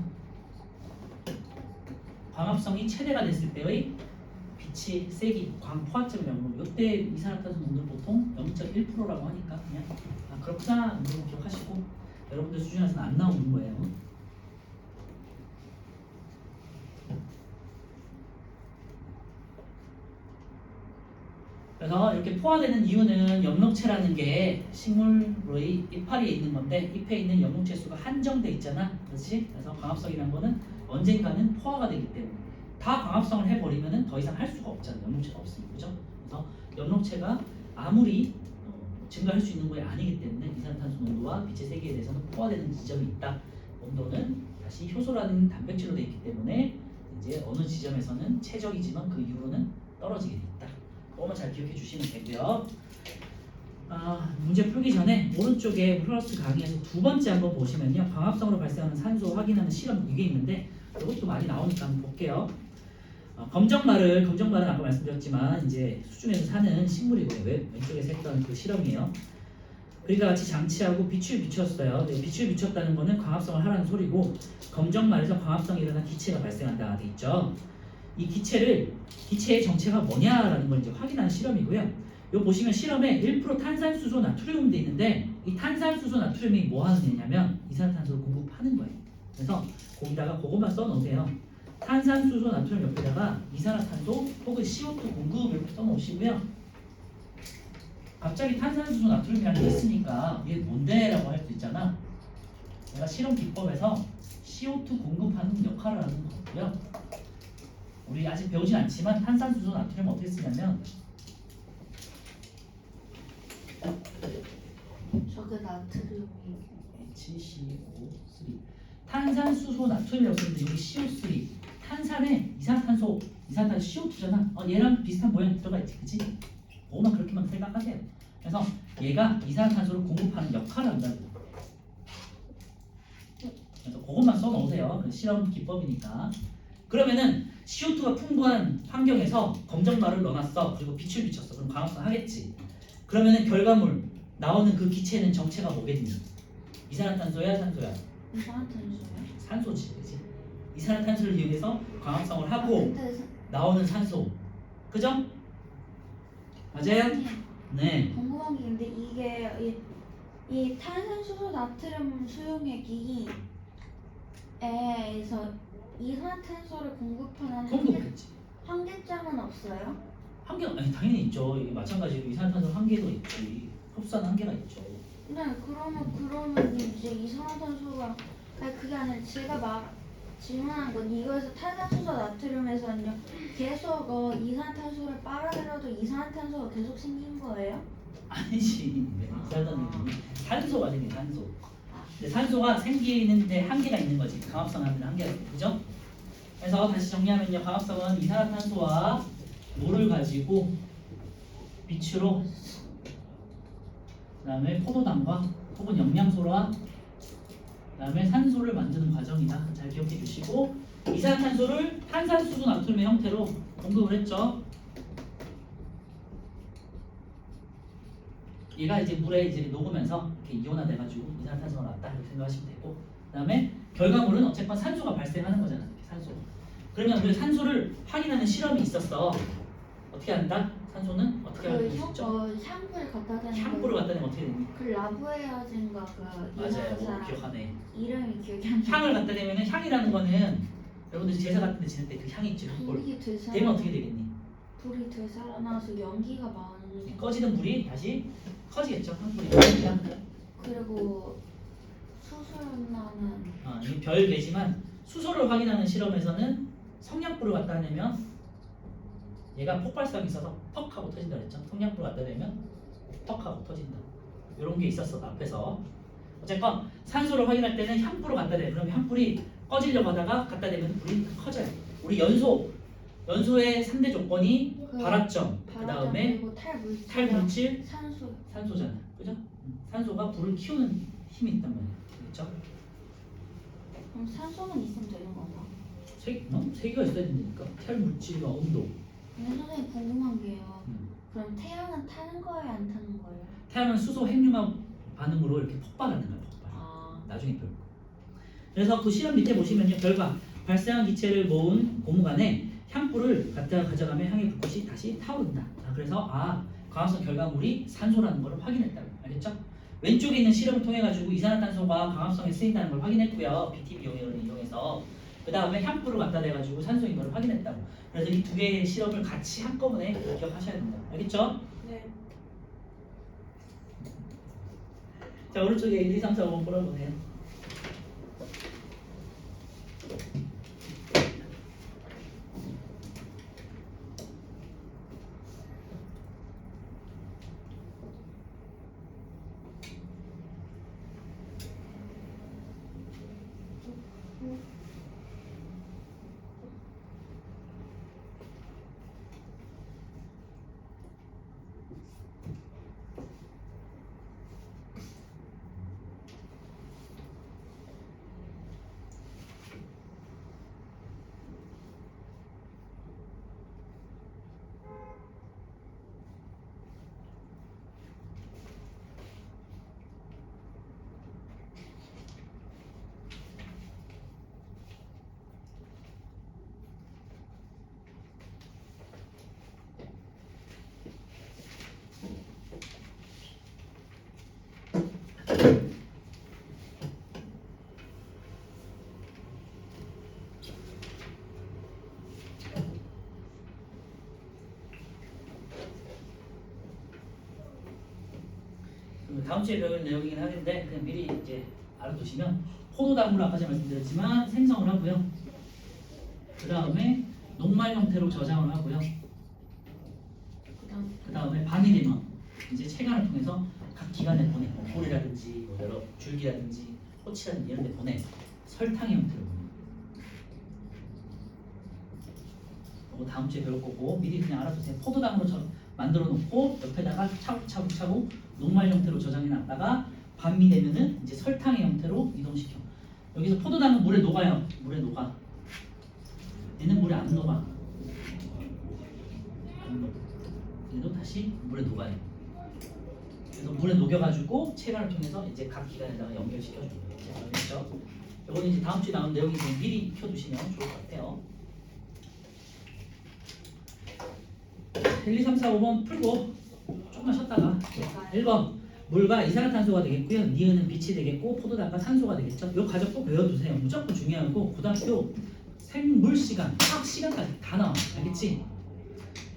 광합성이 최대가 됐을 때의 빛의 세기, 광포화점이라고 부르고 이때 이산화탄소 농도는 보통 0.1%라고 하니까 그냥 그렇구나 이런 기억하시고 여러분들 수준에서는 안 나오는 거예요. 그래서 이렇게 포화되는 이유는 엽록체라는 게 식물의 이파리에 있는 건데 잎에 있는 엽록체 수가 한정돼 있잖아, 그렇지? 그래서 광합성이라는 거는 언젠가는 포화가 되기 때문에 다 광합성을 해버리면은 더 이상 할 수가 없잖아, 엽록체가 없으니까, 그죠? 그래서 엽록체가 아무리 증가할 수 있는 게 아니기 때문에 이산화탄소 농도와 빛의 세기에 대해서는 포화되는 지점이 있다. 온도는 다시 효소라는 단백질로 되어 있기 때문에 이제 어느 지점에서는 최적이지만 그 이후로는 떨어지게 돼 있다. 그것만 잘 기억해 주시면 되고요. 문제 풀기 전에 오른쪽에 플러스 강의에서 두 번째 한번 보시면요. 광합성으로 발생하는 산소 확인하는 실험 이게 있는데 이것도 많이 나오니까 한번 볼게요. 검정말은 아까 말씀드렸지만 이제 수중에서 사는 식물이고요. 왼쪽에서 했던 그 실험이에요. 그러니까 같이 장치하고 빛을 비췄어요. 빛을 비췄다는 거는 광합성을 하라는 소리고 검정말에서 광합성이 일어나 기체가 발생한다 돼 있죠. 이 기체의 정체가 뭐냐라는 걸 이제 확인하는 실험이고요. 요 보시면 실험에 1% 탄산수소 나트륨 돼 있는데 이 탄산수소 나트륨이 뭐 하는 애냐면 이산화탄소를 공급하는 거예요. 그래서 거기다가 그것만 써놓으세요. 탄산수소 나트륨 옆에다가 이산화탄소 혹은 CO2 공급 이렇게 써놓으시고요. 갑자기 탄산수소 나트륨이라는 게 있으니까 이게 뭔데? 라고 할 수 있잖아. 내가 실험 기법에서 CO2 공급하는 역할을 하는 거고요. 우리 아직 배우진 않지만 탄산수소 나트륨 어떻게 쓰냐면 저게 나트륨이 HCO3 탄산수소 나트륨이라고 쓰는데 여기 CO3 탄산에 이산화탄소 CO2잖아. 얘랑 비슷한 모양이 들어가 있지, 그치? 그거만 그렇게만 생각하세요. 그래서 얘가 이산화탄소를 공급하는 역할을 한다고. 그래서 그것만 써놓으세요. 그 실험 기법이니까. 그러면은 CO2가 풍부한 환경에서 검정말을 넣어놨어. 그리고 빛을 비쳤어. 그럼 광합성 하겠지. 그러면은 결과물 나오는 그 기체는 정체가 뭐겠니? 이산화탄소야, 산소야? 이산화탄소요? 산소지, 그지? 이산화탄소를 이용해서 광합성을 아, 하고 근데 나오는 산소, 그죠? 맞아요? 네. 궁금한 게 근데 이게 이 탄산수소 나트륨 수용액이 에서 이산화탄소를 공급하는 공급했지. 한계점은 없어요? 한계 아니 당연히 있죠. 이게 마찬가지로 이산화탄소 한계도 있지. 흡수하는 한계가 있죠. 네, 그러면 이제 이산화탄소가 아니 그게 아니라 제가 질문한 건 이거에서 탄산수소 나트륨에서는요 계속 이산화탄소를 빨아들여도 이산화탄소가 계속 생긴 거예요? 아니지. 이산화탄소 산소가 생긴 산소. 근데 산소가 생기는데 한계가 있는 거지. 광합성하는 한계가 있는 거죠. 그래서 다시 정리하면요, 광합성은 이산화탄소와 물을 가지고 빛으로 그다음에 포도당과 혹은 영양소와 그다음에 산소를 만드는 과정이다. 잘 기억해 주시고 이산화탄소를 탄산수소 나트륨의 형태로 공급을 했죠. 얘가 이제 물에 이제 녹으면서 이렇게 이온화돼가지고 이산화탄소가 나왔다 이렇게 생각하시면 되고 그다음에 결과물은 어쨌건 산소가 발생하는 거잖아. 이렇게 산소. 그러면 우리 산소를 확인하는 실험이 있었어. 어떻게 한다? 산소는 어떻게 알고 있었죠? 향불 갖다 대는 향불을 갖다 대면 어떻게 되니? 그 라브에어진가 그 맞아요. 이상한 오, 사람 기억하네. 이름이 기억이 안 나. 향을 갖다 대면은 향이라는 거는 여러분들 제사 같은 데 지낼 때 그 향이 있죠. 향불. 불이 되면 어떻게 되겠니? 불이 되살아나서 연기가 많이 꺼지던 불이 다시 커지겠죠. 향불이. 그리고 수술 나는 이게 별개지만 수소를 확인하는 실험에서는 성냥불을 갖다 대면 얘가 폭발성이 있어서 퍽 하고 터진다 그랬죠. 성냥불을 갖다 대면 퍽 하고 터진다. 이런 게 있었어 앞에서. 어쨌건 산소를 확인할 때는 향불을 갖다 대. 그럼 향불이 꺼지려고 하다가 갖다 대면 불이 커져요. 우리 연소의 3대 조건이 발화점, 그 다음에 그리고 탈물질, 산소 산소잖아. 그죠? 산소가 불을 키우는 힘이 있단 말이야. 그렇죠? 그럼 산소만 있으면 되는 건가? 세 개가 있어야 되니까 탈물질과 온도. 근데 선생님 궁금한 게요. 음. 그럼 태양은 타는 거예요, 안 타는 거예요? 태양은 수소 핵융합 반응으로 이렇게 폭발하는 거야. 폭발. 아, 나중에 별. 그래서 그 실험 밑에 보시면요, 결과 발생한 기체를 모은 고무관에 향불을 갖다 가져가면 향의 불꽃이 다시 타오른다. 그래서 광합성 결과물이 산소라는 걸 확인했다. 알겠죠? 왼쪽에 있는 실험을 통해 가지고 이산화탄소가 광합성에 쓰인다는 걸 확인했고요. BTB 용해를 이용해서 그 다음에 향불을 갖다 대가지고 산소인 걸 확인했다고. 그래서 이 두 개의 실험을 같이 한꺼번에 기억하셔야 된다. 알겠죠? 네. 자, 오른쪽에 1, 2, 3, 4, 5번 풀어보세요. 다음 주에 배울 내용이긴 하겠는데 그냥 미리 이제 알아두시면 포도당으로 아까 전에 말씀드렸지만 생성을 하고요. 그 다음에 녹말 형태로 저장을 하고요. 그 다음에 밤이 되면 이제 체간을 통해서 각 기관에 보내. 뭐 볼이라든지 뭐 여러 줄기라든지 호치라든지 이런 데 보내. 설탕의 형태로 보내. 그거 다음 주에 배울 거고 미리 그냥 알아두세요. 포도당으로 만들어 놓고 옆에다가 차곡차곡 녹말 형태로 저장해 놨다가 밤이 되면은 이제 설탕의 형태로 이동시켜. 여기서 포도당은 물에 녹아요. 물에 녹아. 얘는 물에 안 녹아. 안 녹아. 얘도 다시 물에 녹아요. 그래서 물에 녹여가지고 체관을 통해서 이제 각 기관에다가 연결시켜주는 거예요. 알겠죠? 이거는 이제 다음 주에 나온 내용이 미리 켜두시면 좋을 것 같아요. 1, 2, 3, 4, 5번 풀고 조금만 쉬었다가 1번 물과 이산화탄소가 되겠고요. 니은은 빛이 되겠고 포도당과 산소가 되겠죠. 이 과정 꼭 외워두세요. 무조건 중요하고 고등학교 생물 시간, 화학 시간까지 다 나와. 알겠지?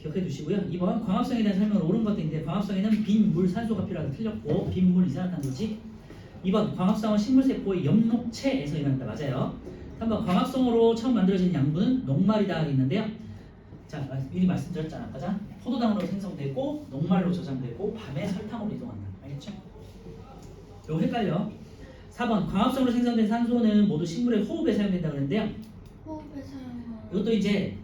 기억해 두시고요. 2번 광합성에 대한 설명을 옳은 것도 있는데 광합성에는 빈 물 산소가 필요하다 틀렸고 빈 물 이산화탄소지. 2번 광합성은 식물세포의 엽록체에서 일어난다. 맞아요. 3번 광합성으로 처음 만들어진 양분은 녹말이다 있는데요. 자, 미리 말씀드렸잖아. 아까 포도당으로 생성되고 녹말로 저장되고 밤에 설탕으로 이동한다. 알겠죠? 이거 헷갈려. 4번 광합성으로 생성된 산소는 모두 식물의 호흡에 사용된다 그랬는데요. 호흡에 사용하는 이것도 이제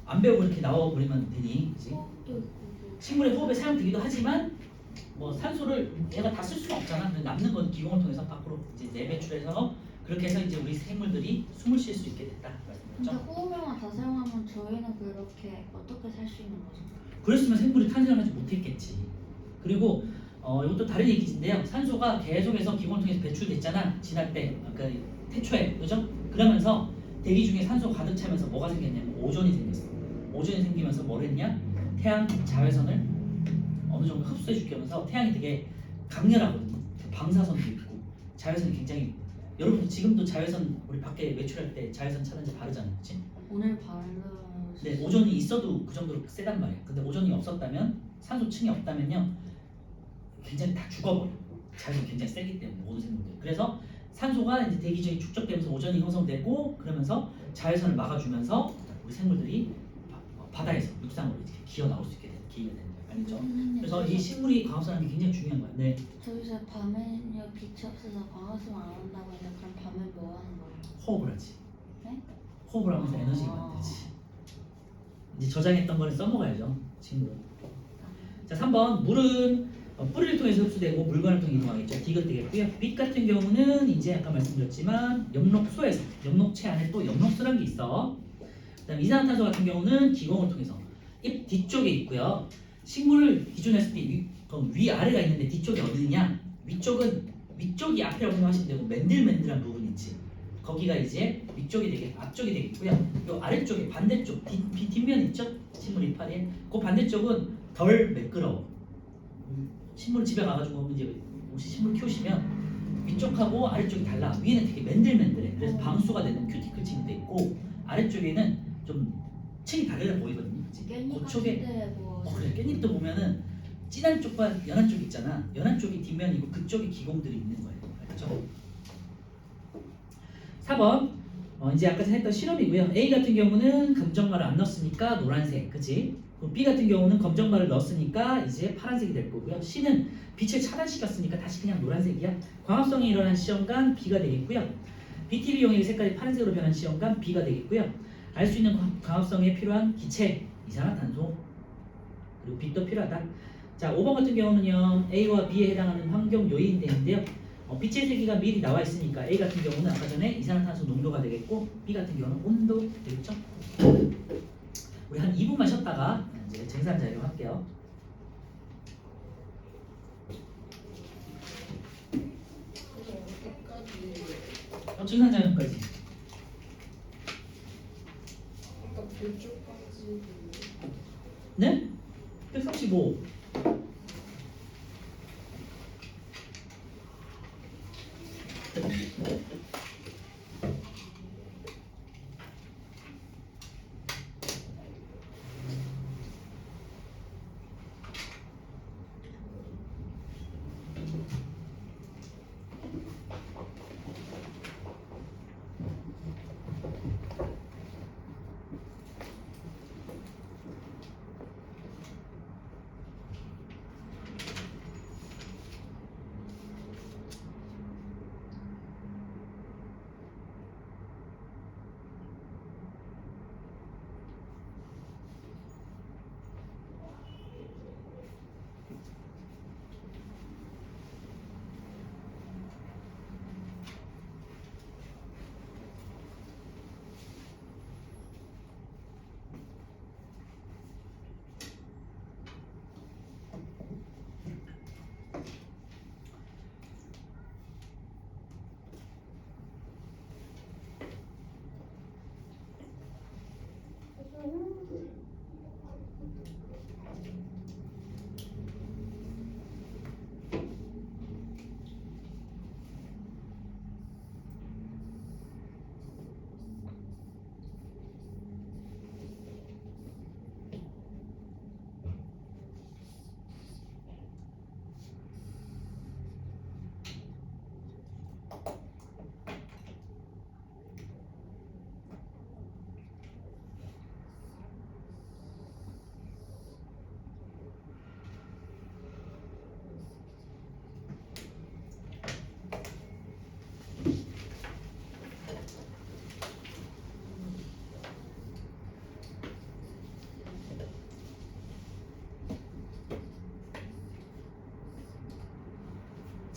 안 배우고 이렇게 나와버리면 되니 그치? 호흡도 있고 식물의 호흡에 사용되기도 하지만 뭐 산소를 얘가 다 쓸 수는 없잖아. 남는 건 기공을 통해서 밖으로 이제 내배출해서 그렇게 해서 이제 우리 생물들이 숨을 쉴 수 있게 됐다. 근데 말씀드렸죠? 호흡에만 다 사용하면 저희는 그렇게 어떻게 살 수 있는 거죠? 그랬으면 생물이 탄생을 하지 못했겠지. 그리고 이것도 다른 얘기인데요. 산소가 계속해서 기공을 통해서 배출됐잖아. 지날 때, 그러니까 태초에, 그죠? 그러면서 대기 중에 산소 가득 차면서 뭐가 생겼냐면 오존이 생겼어. 오존이 생기면서 뭘 했냐? 태양 자외선을 어느 정도 흡수해주게 하면서 태양이 되게 강렬하거든요. 방사선도 있고 자외선이 굉장히 여러분 지금도 자외선 우리 밖에 외출할 때 자외선 차단제 바르잖아요, 그렇지? 오늘 바르 네, 오존이 있어도 그 정도로 세단 말이에요. 근데 오존이 없었다면 산소층이 없다면요, 굉장히 다 죽어버려. 자외선이 굉장히 세기 때문에 모든 생물들. 그래서 산소가 이제 대기 중에 축적되면서 오존이 형성되고 그러면서 자외선을 막아주면서 우리 생물들이 바다에서 육상으로 이렇게 기어 나올 수 있게 되는 기회가 되는 거예요. 알겠죠? 그래서 이 식물이 광합성하는 게 굉장히 중요한 거예요. 네. 저기서 밤에는요 빛이 없어서 광합성 안 한다고 했는데 그럼 밤에 뭐 하는 거예요? 호흡을 하지. 네? 호흡을 하면서 에너지를 만들지. 이제 저장했던 거를 써먹어야죠, 친구. 자, 3번 물은 뿌리를 통해서 흡수되고 물관을 통해 이동하겠죠. 디귿 되겠고요. 빛 같은 경우는 이제 아까 말씀드렸지만 엽록소에서 엽록체 안에 또 엽록소라는 게 있어. 그다음 이산화탄소 같은 경우는 기공을 통해서 잎 뒤쪽에 있고요. 식물을 기준으로 했을 때 위 아래가 있는데 뒤쪽이 어디냐? 위쪽이 앞이라고 생각하시면 되고 맨들맨들한 부분 있지. 거기가 이제 위쪽이 앞쪽이 되겠고요. 요 아래쪽에 반대쪽 뒷면 있죠? 식물 이파리에 그 반대쪽은 덜 매끄러워. 식물 집에 가가지고 이제 혹시 식물 키우시면 위쪽하고 아래쪽이 달라. 위에는 되게 맨들맨들해. 그래서 방수가 되는 큐티클 층이 돼 있고 아래쪽에는 좀 층이 다르게 보이거든요. 깻잎 그쪽에 같은데 뭐 그래 깻잎도 보면은 진한 쪽과 연한 쪽 있잖아. 연한 쪽이 뒷면이고 그쪽에 기공들이 있는 거예요. 알겠죠? 4번 이제 아까 전에 했던 실험이고요. A 같은 경우는 검정말을 안 넣었으니까 노란색, 그치? 그리고 B 같은 경우는 검정말을 넣었으니까 이제 파란색이 될 거고요. C는 빛을 차단시켰으니까 다시 그냥 노란색이야. 광합성이 일어난 시험관 B가 되겠고요. BTB 용액의 색깔이 파란색으로 변한 시험관 B가 되겠고요. 알 수 있는 광합성에 필요한 기체, 이산화탄소, 그리고 빛도 필요하다. 자, 5번 같은 경우는요. A와 B에 해당하는 환경 요인이 되는데요. 빛의 세기가 미리 나와 있으니까 A 같은 경우는 아까 전에 이산화탄소 농도가 되겠고 B 같은 경우는 온도 되겠죠? 우리 한 2분만 쉬었다가 이제 정산 자료 할게요. 정산 자료까지. 네? 135.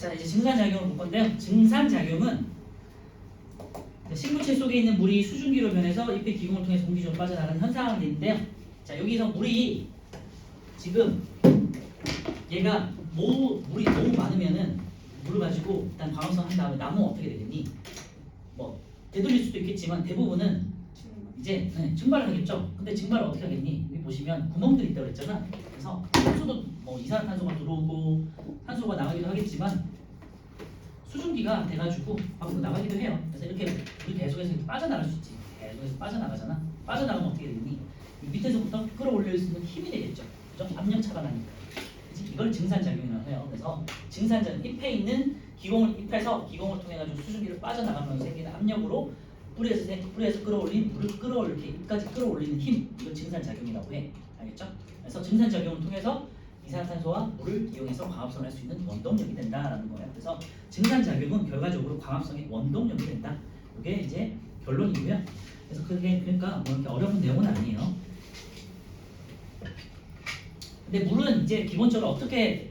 자, 이제 증산작용을 볼 건데요. 증산작용은 식물체 속에 있는 물이 수증기로 변해서 잎의 기공을 통해서 공기중으로 빠져나가는 현상이 있는데요. 자, 여기서 물이 지금 얘가 물이 너무 많으면은 물을 가지고 일단 광합성 한 다음에 나무는 어떻게 되겠니? 뭐 되돌릴 수도 있겠지만 대부분은 이제 증발을 하겠죠. 근데 증발을 어떻게 하겠니? 여기 보시면 구멍들이 있다고 그랬잖아. 그래서 산소도 뭐 이산화탄소가 들어오고 산소가 나가기도 하겠지만 수증기가 돼가지고 밖으로 나가기도 해요. 그래서 이렇게 물이 계속해서 빠져나갈 수 있지. 계속해서 빠져나가잖아. 빠져나가면 어떻게 되니? 밑에서부터 끌어올릴 수 있는 힘이 되겠죠. 그죠? 압력차가 나니까. 그치? 이걸 증산작용이라고 해요. 그래서 증산작용, 잎에 있는 잎에서 기공을 통해 가지고 수증기를 빠져나가면서 생기는 압력으로 뿌리에서 끌어올린 물을 이렇게 잎까지 끌어올리는 힘, 이걸 증산작용이라고 해. 알겠죠? 그래서 증산작용을 통해서 이산화탄소와 물을 이용해서 광합성을 할 수 있는 원동력이 된다라는 거예요. 그래서 증산작용은 결과적으로 광합성의 원동력이 된다. 이게 이제 결론이고요. 그래서 그게 그러니까 뭐 이렇게 어려운 내용은 아니에요. 근데 물은 이제 기본적으로 어떻게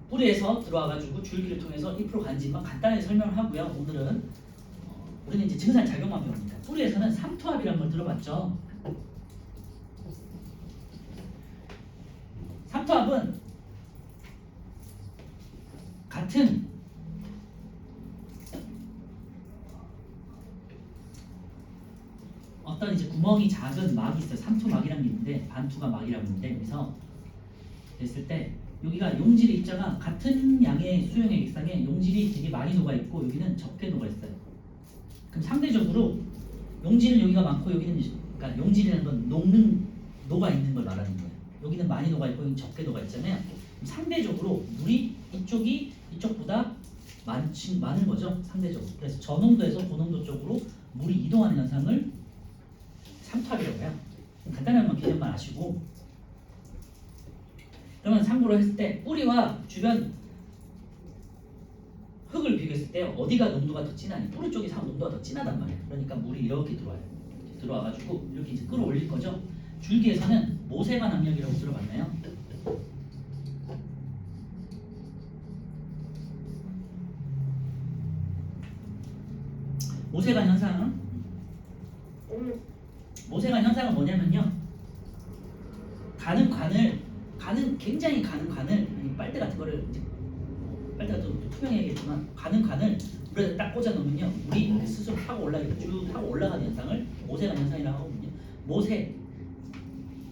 뿌리에서 들어와가지고 줄기를 통해서 잎으로 간지만 간단하게 설명을 하고요. 오늘은 우리는 이제 증산작용만 배웁니다. 뿌리에서는 삼투압이라는 걸 들어봤죠. 삼투압은 같은 어떤 이제 구멍이 작은 막이 있어요. 삼투막이라는 게 있는데 반투가 막이라고 있는데 여기서 됐을 때 여기가 용질의 입자가 같은 양의 수용의 액상에 용질이 되게 많이 녹아 있고 여기는 적게 녹아 있어요. 그럼 상대적으로 용질은 여기가 많고 여기는 그러니까 용질이라는 건 녹아 있는 걸 말하는 거예요. 여기는 많이 녹아 있고 여기는 적게 녹아 있잖아요. 그럼 상대적으로 물이 이쪽이 이쪽보다 많은 거죠. 상대적으로. 그래서 저농도에서 고농도 쪽으로 물이 이동하는 현상을 삼투압이라고 해요. 간단한 개념만 아시고 그러면 참고로 했을 때 뿌리와 주변 흙을 비교했을 때 어디가 농도가 더 진하니? 뿌리 쪽이 농도가 더 진하단 말이에요. 그러니까 물이 이렇게 들어와요. 들어와가지고 이렇게 이제 끌어올릴 거죠. 줄기에서는 모세관 압력이라고 들어봤나요? 모세관 현상은? 모세관 현상은 뭐냐면요. 굉장히 가는 관을 아니 빨대 같은 거를 이제 빨대가 좀 투명해야겠지만 가는 관을 물에 딱 꽂아 놓으면요 물이 이렇게 스스로 타고 쭉 타고 올라가는 현상을 모세관 현상이라고 하거든요. 모세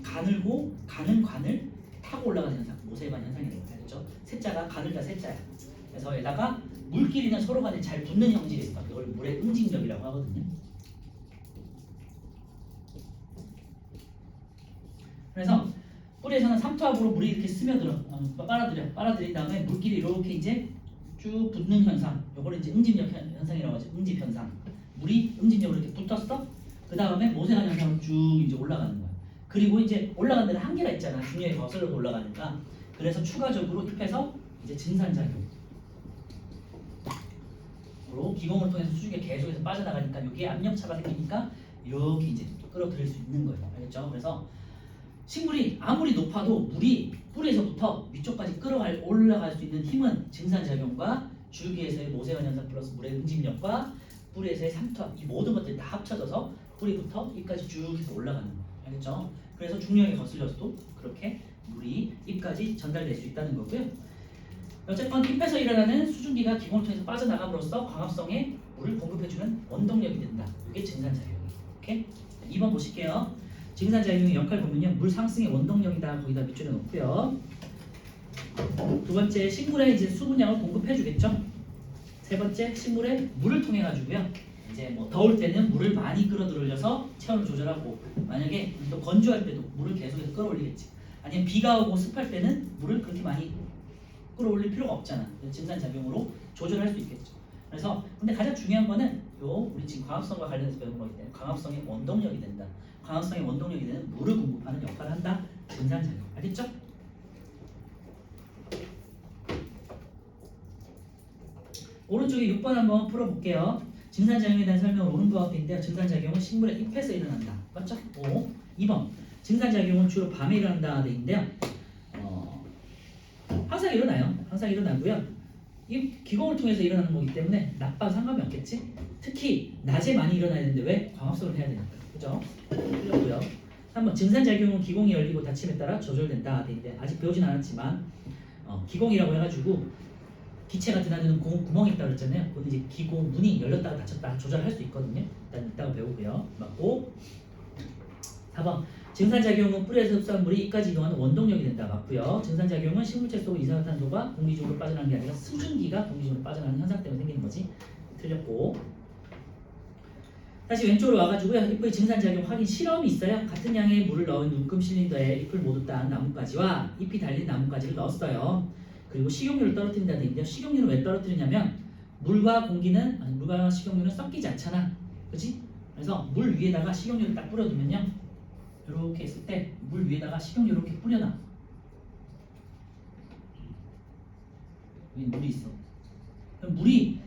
가늘고 가는 관을 타고 올라가는 현상 모세관 현상이라고 하죠. 세자가 가늘다 세자야. 그래서 여기다가 물끼리는 서로 간에 잘 붙는 형질이 있어. 그걸 물의 응집력이라고 하거든요. 그래서 뿌리에서는 삼투압으로 물이 이렇게 스며들어 빨아들인 다음에 물끼리 이렇게 이제 쭉 붙는 현상, 요거를 이제 응집력 현상이라고 하죠. 응집 현상. 물이 응집력으로 이렇게 붙었어. 그 다음에 모세관 현상으로 쭉 이제 올라가는 거야. 그리고 이제 올라가는 데는 한계가 있잖아. 중력이 거슬러서 올라가니까. 그래서 추가적으로 잎에서 이제 증산작용으로 기공을 통해서 수증기가 계속해서 빠져나가니까 여기에 압력차가 생기니까 이렇게 이제 끌어들일 수 있는 거예요. 알겠죠? 그래서 식물이 아무리 높아도 물이 뿌리에서부터 위쪽까지 올라갈 수 있는 힘은 증산작용과 줄기에서의 모세관 현상 플러스 물의 응집력과 뿌리에서의 삼투압 이 모든 것들이 다 합쳐져서 뿌리부터 잎까지 쭉 해서 올라가는 거예요. 알겠죠? 그래서 중력이 거슬려서도 그렇게 물이 잎까지 전달될 수 있다는 거고요. 어쨌건 잎에서 일어나는 수증기가 기공을 통해서 빠져나감으로써 광합성에 물을 공급해주는 원동력이 된다. 이게 증산작용이에요. 오케이? 2번 보실게요. 증산작용의 역할 보면요. 물 상승의 원동력이다. 거기다 밑줄에 놓고요. 두 번째, 식물에 이제 수분량을 공급해주겠죠. 세 번째, 식물에 물을 통해 가지고요. 이제 뭐 더울 때는 물을 많이 끌어들여서 체온을 조절하고 만약에 또 건조할 때도 물을 계속해서 끌어올리겠지. 아니면 비가 오고 습할 때는 물을 그렇게 많이 끌어올릴 필요가 없잖아. 증산작용으로 조절할 수 있겠죠. 그래서 근데 가장 중요한 거는 우리 지금 광합성과 관련해서 배운 거기 때문에 광합성의 원동력이 된다. 광합성의 원동력이 되는 물을 공급하는 역할을 한다. 증산작용. 알겠죠? 오른쪽에 6번 한번 풀어볼게요. 증산작용에 대한 설명을 오른부와 인데요. 증산작용은 식물의 잎에서 일어난다. 맞죠? 2번 증산작용은 주로 밤에 일어난다 돼 있는데요. 항상 일어나요. 항상 일어나고요. 이 기공을 통해서 일어나는 거기 때문에 낮과 상관이 없겠지. 특히 낮에 많이 일어나야 되는데 왜? 광합성을 해야 되니까. 그죠? 틀렸고요. 3번 증산작용은 기공이 열리고 닫힘에 따라 조절된다. 되는데 아직 배우진 않았지만 기공이라고 해가지고 기체가 드나드는 구멍이 있다고 그랬잖아요. 그건 이제 기공 문이 열렸다가 닫혔다 조절할 수 있거든요. 일단 이따가 배우고요. 맞고 4번 증산작용은 뿌리에서 흡수한 물이 이까지 이동하는 원동력이 된다. 맞고요. 증산작용은 식물체 속의 이산화탄소가 공기 중으로 빠져나가는 게 아니라 수증기가 공기 중으로 빠져나가는 현상 때문에 생기는 거지. 틀렸고 다시 왼쪽으로 와가지고요. 잎의 증산작용 확인 실험이 있어요. 같은 양의 물을 넣은 눈금 실린더에 잎을 모두 딴 나뭇가지와 잎이 달린 나뭇가지를 넣었어요. 그리고 식용유를 떨어뜨린다 돼 있는데요. 식용유는 왜 떨어뜨리냐면 물과 식용유는 섞이지 않잖아. 그렇지? 그래서 물 위에다가 식용유를 딱 뿌려두면요. 이렇게 했을 때 물 위에다가 식용유를 이렇게 뿌려놔. 여기 물이 있어. 그럼 물이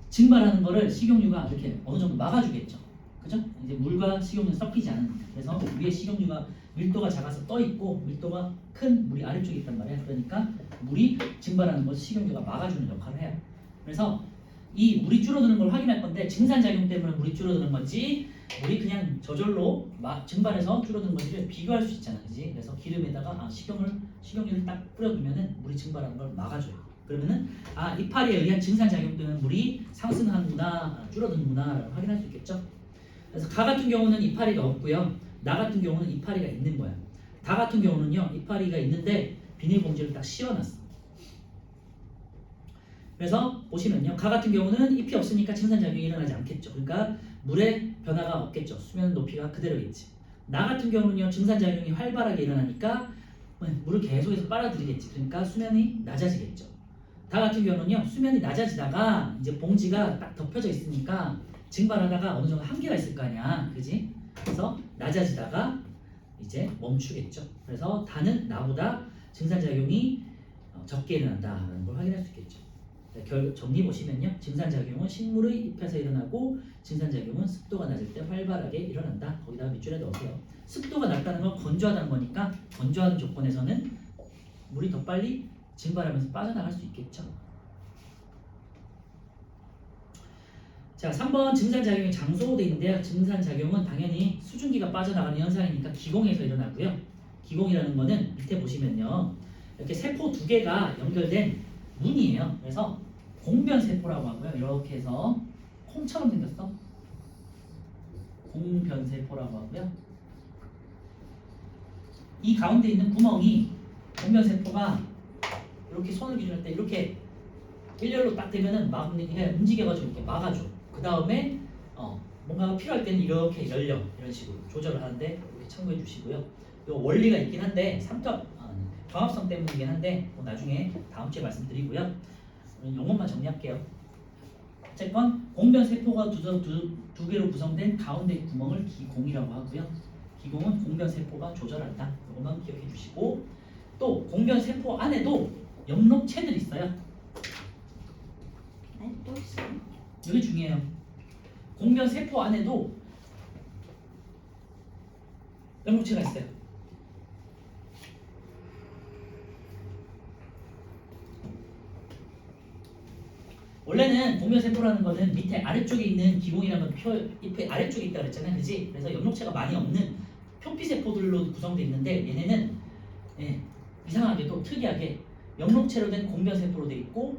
증발하는 거를 식용유가 이렇게 어느 정도 막아주겠죠. 그죠? 이제 물과 식용유 섞이지 않으니까. 그래서 위에 식용유가 밀도가 작아서 떠 있고 밀도가 큰 물이 아래쪽에 있단 말이야. 그러니까 물이 증발하는 것을 식용유가 막아주는 역할을 해요. 그래서 이 물이 줄어드는 걸 확인할 건데 증산작용 때문에 물이 줄어드는 건지 물이 그냥 저절로 막 증발해서 줄어드는 건지를 비교할 수 있잖아, 그지? 그래서 기름에다가 식용유를 딱 뿌려두면은 물이 증발하는 걸 막아줘요. 그러면은 이파리에 의한 증산작용 때문에 물이 상승하는구나, 줄어드는구나 확인할 수 있겠죠. 그래서 가 같은 경우는 이파리가 없고요. 나 같은 경우는 이파리가 있는 거야. 다 같은 경우는요, 이파리가 있는데 비닐봉지를 딱 씌워놨어. 그래서 보시면요, 가 같은 경우는 잎이 없으니까 증산작용이 일어나지 않겠죠. 그러니까 물의 변화가 없겠죠. 수면 높이가 그대로겠지. 나 같은 경우는요, 증산작용이 활발하게 일어나니까 물을 계속해서 빨아들이겠지. 그러니까 수면이 낮아지겠죠. 다 같은 경우는요, 수면이 낮아지다가 이제 봉지가 딱 덮여져 있으니까 증발하다가 어느 정도 한계가 있을 거 아니야, 그지? 그래서 낮아지다가 이제 멈추겠죠. 그래서 다는 나보다 증산작용이 적게 일어난다는 걸 확인할 수 있겠죠. 정리 보시면요, 증산작용은 식물의 잎에서 일어나고 증산작용은 습도가 낮을 때 활발하게 일어난다. 거기다가 밑줄에 넣으세요. 습도가 낮다는 건 건조하다는 거니까 건조한 조건에서는 물이 더 빨리 증발하면서 빠져나갈 수 있겠죠. 자, 3번 증산작용의 장소 돼 있는데요. 증산작용은 당연히 수증기가 빠져나가는 현상이니까 기공에서 일어나고요. 기공이라는 거는 밑에 보시면요, 이렇게 세포 두 개가 연결된 문이에요. 그래서 공변세포라고 하고요. 이렇게 해서 콩처럼 생겼어. 공변세포라고 하고요. 이 가운데 있는 구멍이 공변세포가 이렇게 손을 기준할 때 이렇게 일렬로 딱 되면은 막 움직여가지고 이렇게 막아줘. 그 다음에 뭔가 필요할 때는 이렇게 열려, 이런 식으로 조절을 하는데 이렇게 참고해 주시고요. 이 원리가 있긴 한데 광합성 때문이긴 한데 나중에 다음 주에 말씀드리고요. 용어만 정리할게요. 어쨌건 공변세포가 두 개로 구성된 가운데 구멍을 기공이라고 하고요. 기공은 공변세포가 조절한다. 이것만 기억해 주시고, 또 공변세포 안에도 엽록체들이 있어요. 네, 또 있어요. 이게 중요해요. 공변세포 안에도 엽록체가 있어요. 원래는 공변세포라는 거는 밑에 아래쪽에 있는 기공이라는 건 잎의 아래쪽에 있다 그랬잖아요, 그지? 그래서 엽록체가 많이 없는 표피세포들로 구성되어 있는데 얘네는 이상하게도 특이하게 엽록체로 된 공변세포로 되어 있고,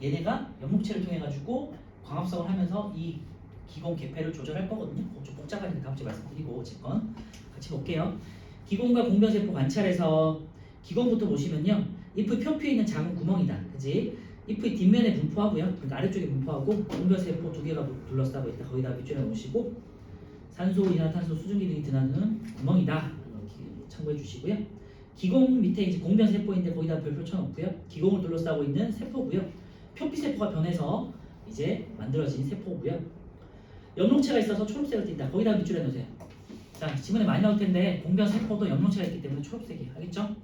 얘네가 엽록체를 통해 가지고 광합성을 하면서 이 기공 개폐를 조절할 거거든요. 좀 복잡하니까 다음 주에 말씀드리고, 어쨌건 같이 볼게요. 기공과 공변세포 관찰해서 기공부터 보시면요, 잎의 표피에 있는 작은 구멍이다, 그지? 잎의 뒷면에 분포하고요. 그러니까 아래쪽에 분포하고 공변세포 두 개가 둘러싸고 있다. 거기다 밑줄에 놓으시고 산소, 이산화탄소, 수증기 등이 드나드는 구멍이다. 이렇게 참고해 주시고요. 기공 밑에 이제 공변세포인데 거기다 별표 쳐놓고요. 기공을 둘러싸고 있는 세포고요. 표피세포가 변해서 이제 만들어진 세포고요. 엽록체가 있어서 초록색을 띈다. 거기다 밑줄에 놓으세요. 자, 지문에 많이 나올 텐데 공변세포도 엽록체가 있기 때문에 초록색이에요. 알겠죠?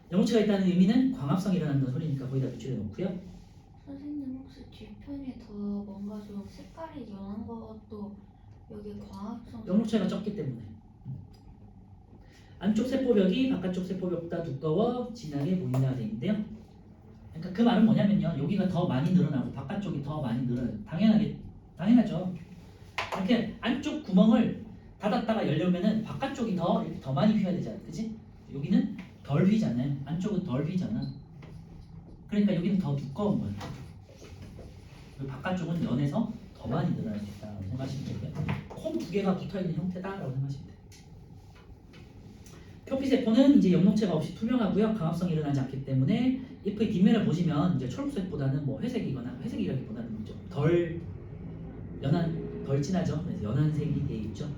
엽록체가 있다는 의미는 광합성이 일어난다는 소리니까 거기다 밑줄에 놓고요. 선생님 혹시 뒷편이 더 뭔가 좀 색깔이 연한 것도 여기 광합성 엽록체가 적기 때문에. 안쪽 세포벽이 바깥쪽 세포벽보다 두꺼워 진하게 보인다가 돼 있는데요. 그러니까 그 말은 뭐냐면요. 여기가 더 많이 늘어나고 바깥쪽이 더 많이 늘어나요. 당연하죠. 이렇게 안쪽 구멍을 닫았다가 열려면은 바깥쪽이 더 많이 휘어야 되잖아, 그지? 여기는 덜 휘잖아요. 안쪽은 덜 휘잖아. 그러니까 여기는 더 두꺼운 거예요. 그리고 바깥쪽은 연해서 더 많이 늘어날 수 있다고 생각하시면 되고요. 콩 두 개가 붙어 있는 형태다라고 생각하시면 돼요. 표피세포는 이제 염록체가 없이 투명하고요. 강압성이 일어나지 않기 때문에 잎의 뒷면을 보시면 이제 초록색보다는 뭐 회색이거나 회색이라기보다는 좀 덜 덜 진하죠. 그래서 연한 색이 되어 있죠.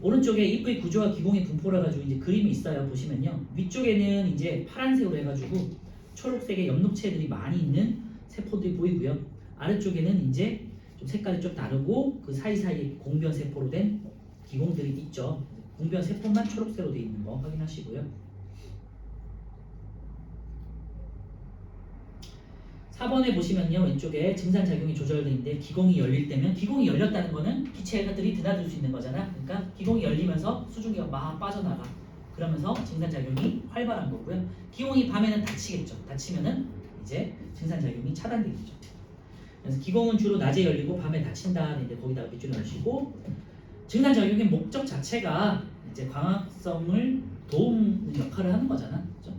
오른쪽에 잎의 구조와 기공의 분포를 가지고 이제 그림이 있어요. 보시면요. 위쪽에는 이제 파란색으로 해가지고 초록색의 염록체들이 많이 있는 세포들이 보이고요. 아래쪽에는 이제 좀 색깔이 좀 다르고 그 사이사이에 공변 세포로 된 기공들이 있죠. 공변 세포만 초록색으로 되어 있는 거 확인하시고요. 4번에 보시면요. 왼쪽에 증산작용이 조절되어 있는데 기공이 열릴 때면 기공이 열렸다는 거는 기체들이 드나들 수 있는 거잖아. 그러니까 기공이 열리면서 수증기가 막 빠져나가. 그러면서 증산작용이 활발한 거고요. 기공이 밤에는 닫히겠죠. 닫히면은 이제 증산작용이 차단되겠죠. 그래서 기공은 주로 낮에 열리고 밤에 닫힌다. 근데 거기다가 밑줄을 넣으시고 증산작용의 목적 자체가 이제 광합성을 도우는 역할을 하는 거잖아. 그렇죠?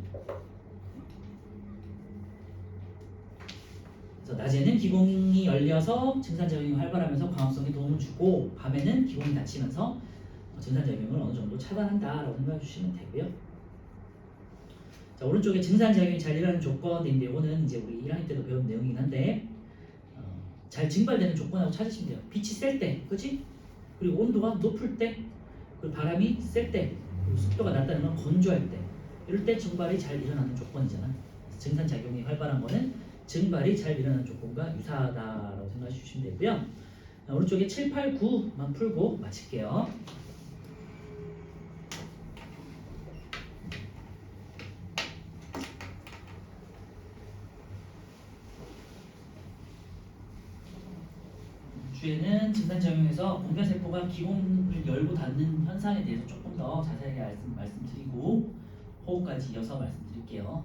그래서 낮에는 기공이 열려서 증산작용이 활발하면서 광합성에 도움을 주고 밤에는 기공이 닫히면서 증산작용을 어느 정도 차단한다라고 생각해 주시면 되고요. 자, 오른쪽에 증산작용이 잘 일어나는 조건인데 이거는 이제 우리 1학년 때도 배운 내용이긴 한데 잘 증발되는 조건이라고 찾으시면 돼요. 빛이 셀 때, 그렇지? 그리고 온도가 높을 때, 그리고 바람이 셀 때, 그리고 습도가 낮다는 건 건조할 때, 이럴 때 증발이 잘 일어나는 조건이잖아. 증산작용이 활발한 거는 증발이 잘 일어나는 조건과 유사하다라고 생각해 주시면 되고요. 자, 오른쪽에 7, 8, 9만 풀고 마칠게요. 주에는 증산작용에서 공변세포가 기공을 열고 닫는 현상에 대해서 조금 더 자세하게 말씀드리고 호흡까지 이어서 말씀드릴게요.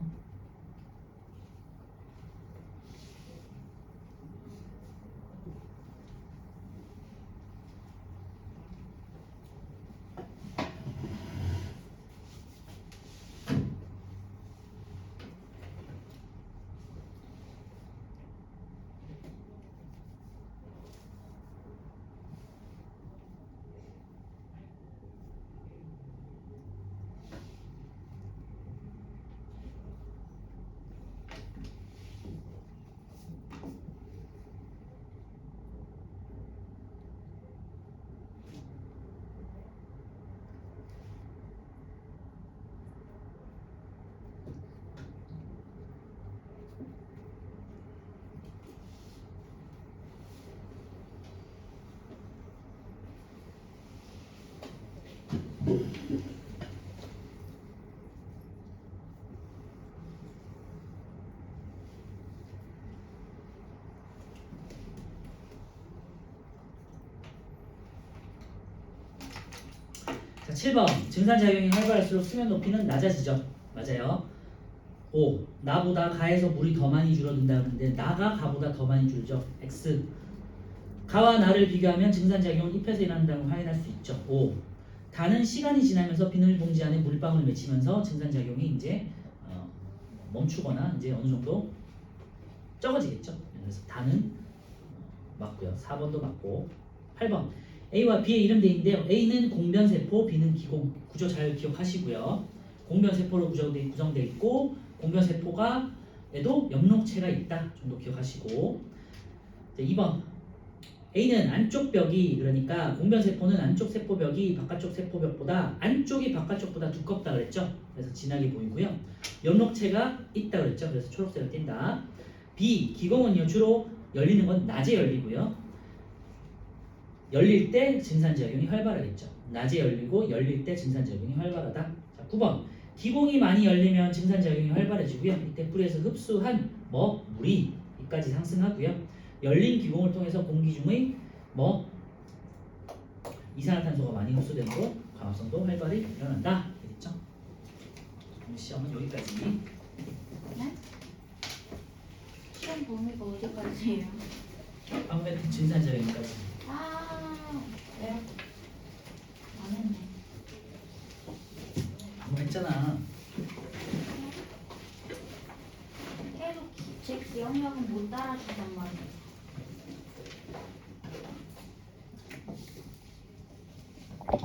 자, 7번 증산작용이 활발할수록 수면 높이는 낮아지죠. 맞아요. 5. 나보다 가에서 물이 더 많이 줄어든다 그러는데 나가 가보다 더 많이 줄죠. X. 가와 나를 비교하면 증산작용은 잎에서 일어난다는 걸 확인할 수 있죠. 5. 다는 시간이 지나면서 비닐봉지 안에 물방울 맺히면서 증산작용이 이제 멈추거나 이제 어느 정도 적어지겠죠. 그래서 다는 맞고요. 4번도 맞고 8번 A와 B의 이름 돼 있는데요. A는 공변세포, B는 기공. 구조 잘 기억하시고요. 공변세포로 구성되어 있고 공변세포가 에도 염록체가 있다 정도 기억하시고 2번 A는 안쪽 벽이 그러니까 공변세포는 안쪽 세포벽이 바깥쪽 세포벽보다 안쪽이 바깥쪽보다 두껍다 그랬죠. 그래서 진하게 보이고요. 염록체가 있다 그랬죠. 그래서 초록색을 띈다. B 기공은요 주로 열리는 건 낮에 열리고요. 열릴 때 증산작용이 활발하겠죠. 낮에 열리고 열릴 때 증산작용이 활발하다. 자, 9번 기공이 많이 열리면 증산작용이 활발해지고요. 이때 뿌리에서 흡수한 물이 이까지 상승하고요. 열린 기공을 통해서 공기 중의 이산화탄소가 많이 흡수되므로 광합성도 활발히 일어난다. 되겠죠? 오늘 시험은 여기까지. 네? 시험 범위가 어디까지예요? 방금 했던 진산자 여기까지. 아, 네. 안 했네. 방금 했잖아. 계속 제 기억력은 못 따라주단 말이에요.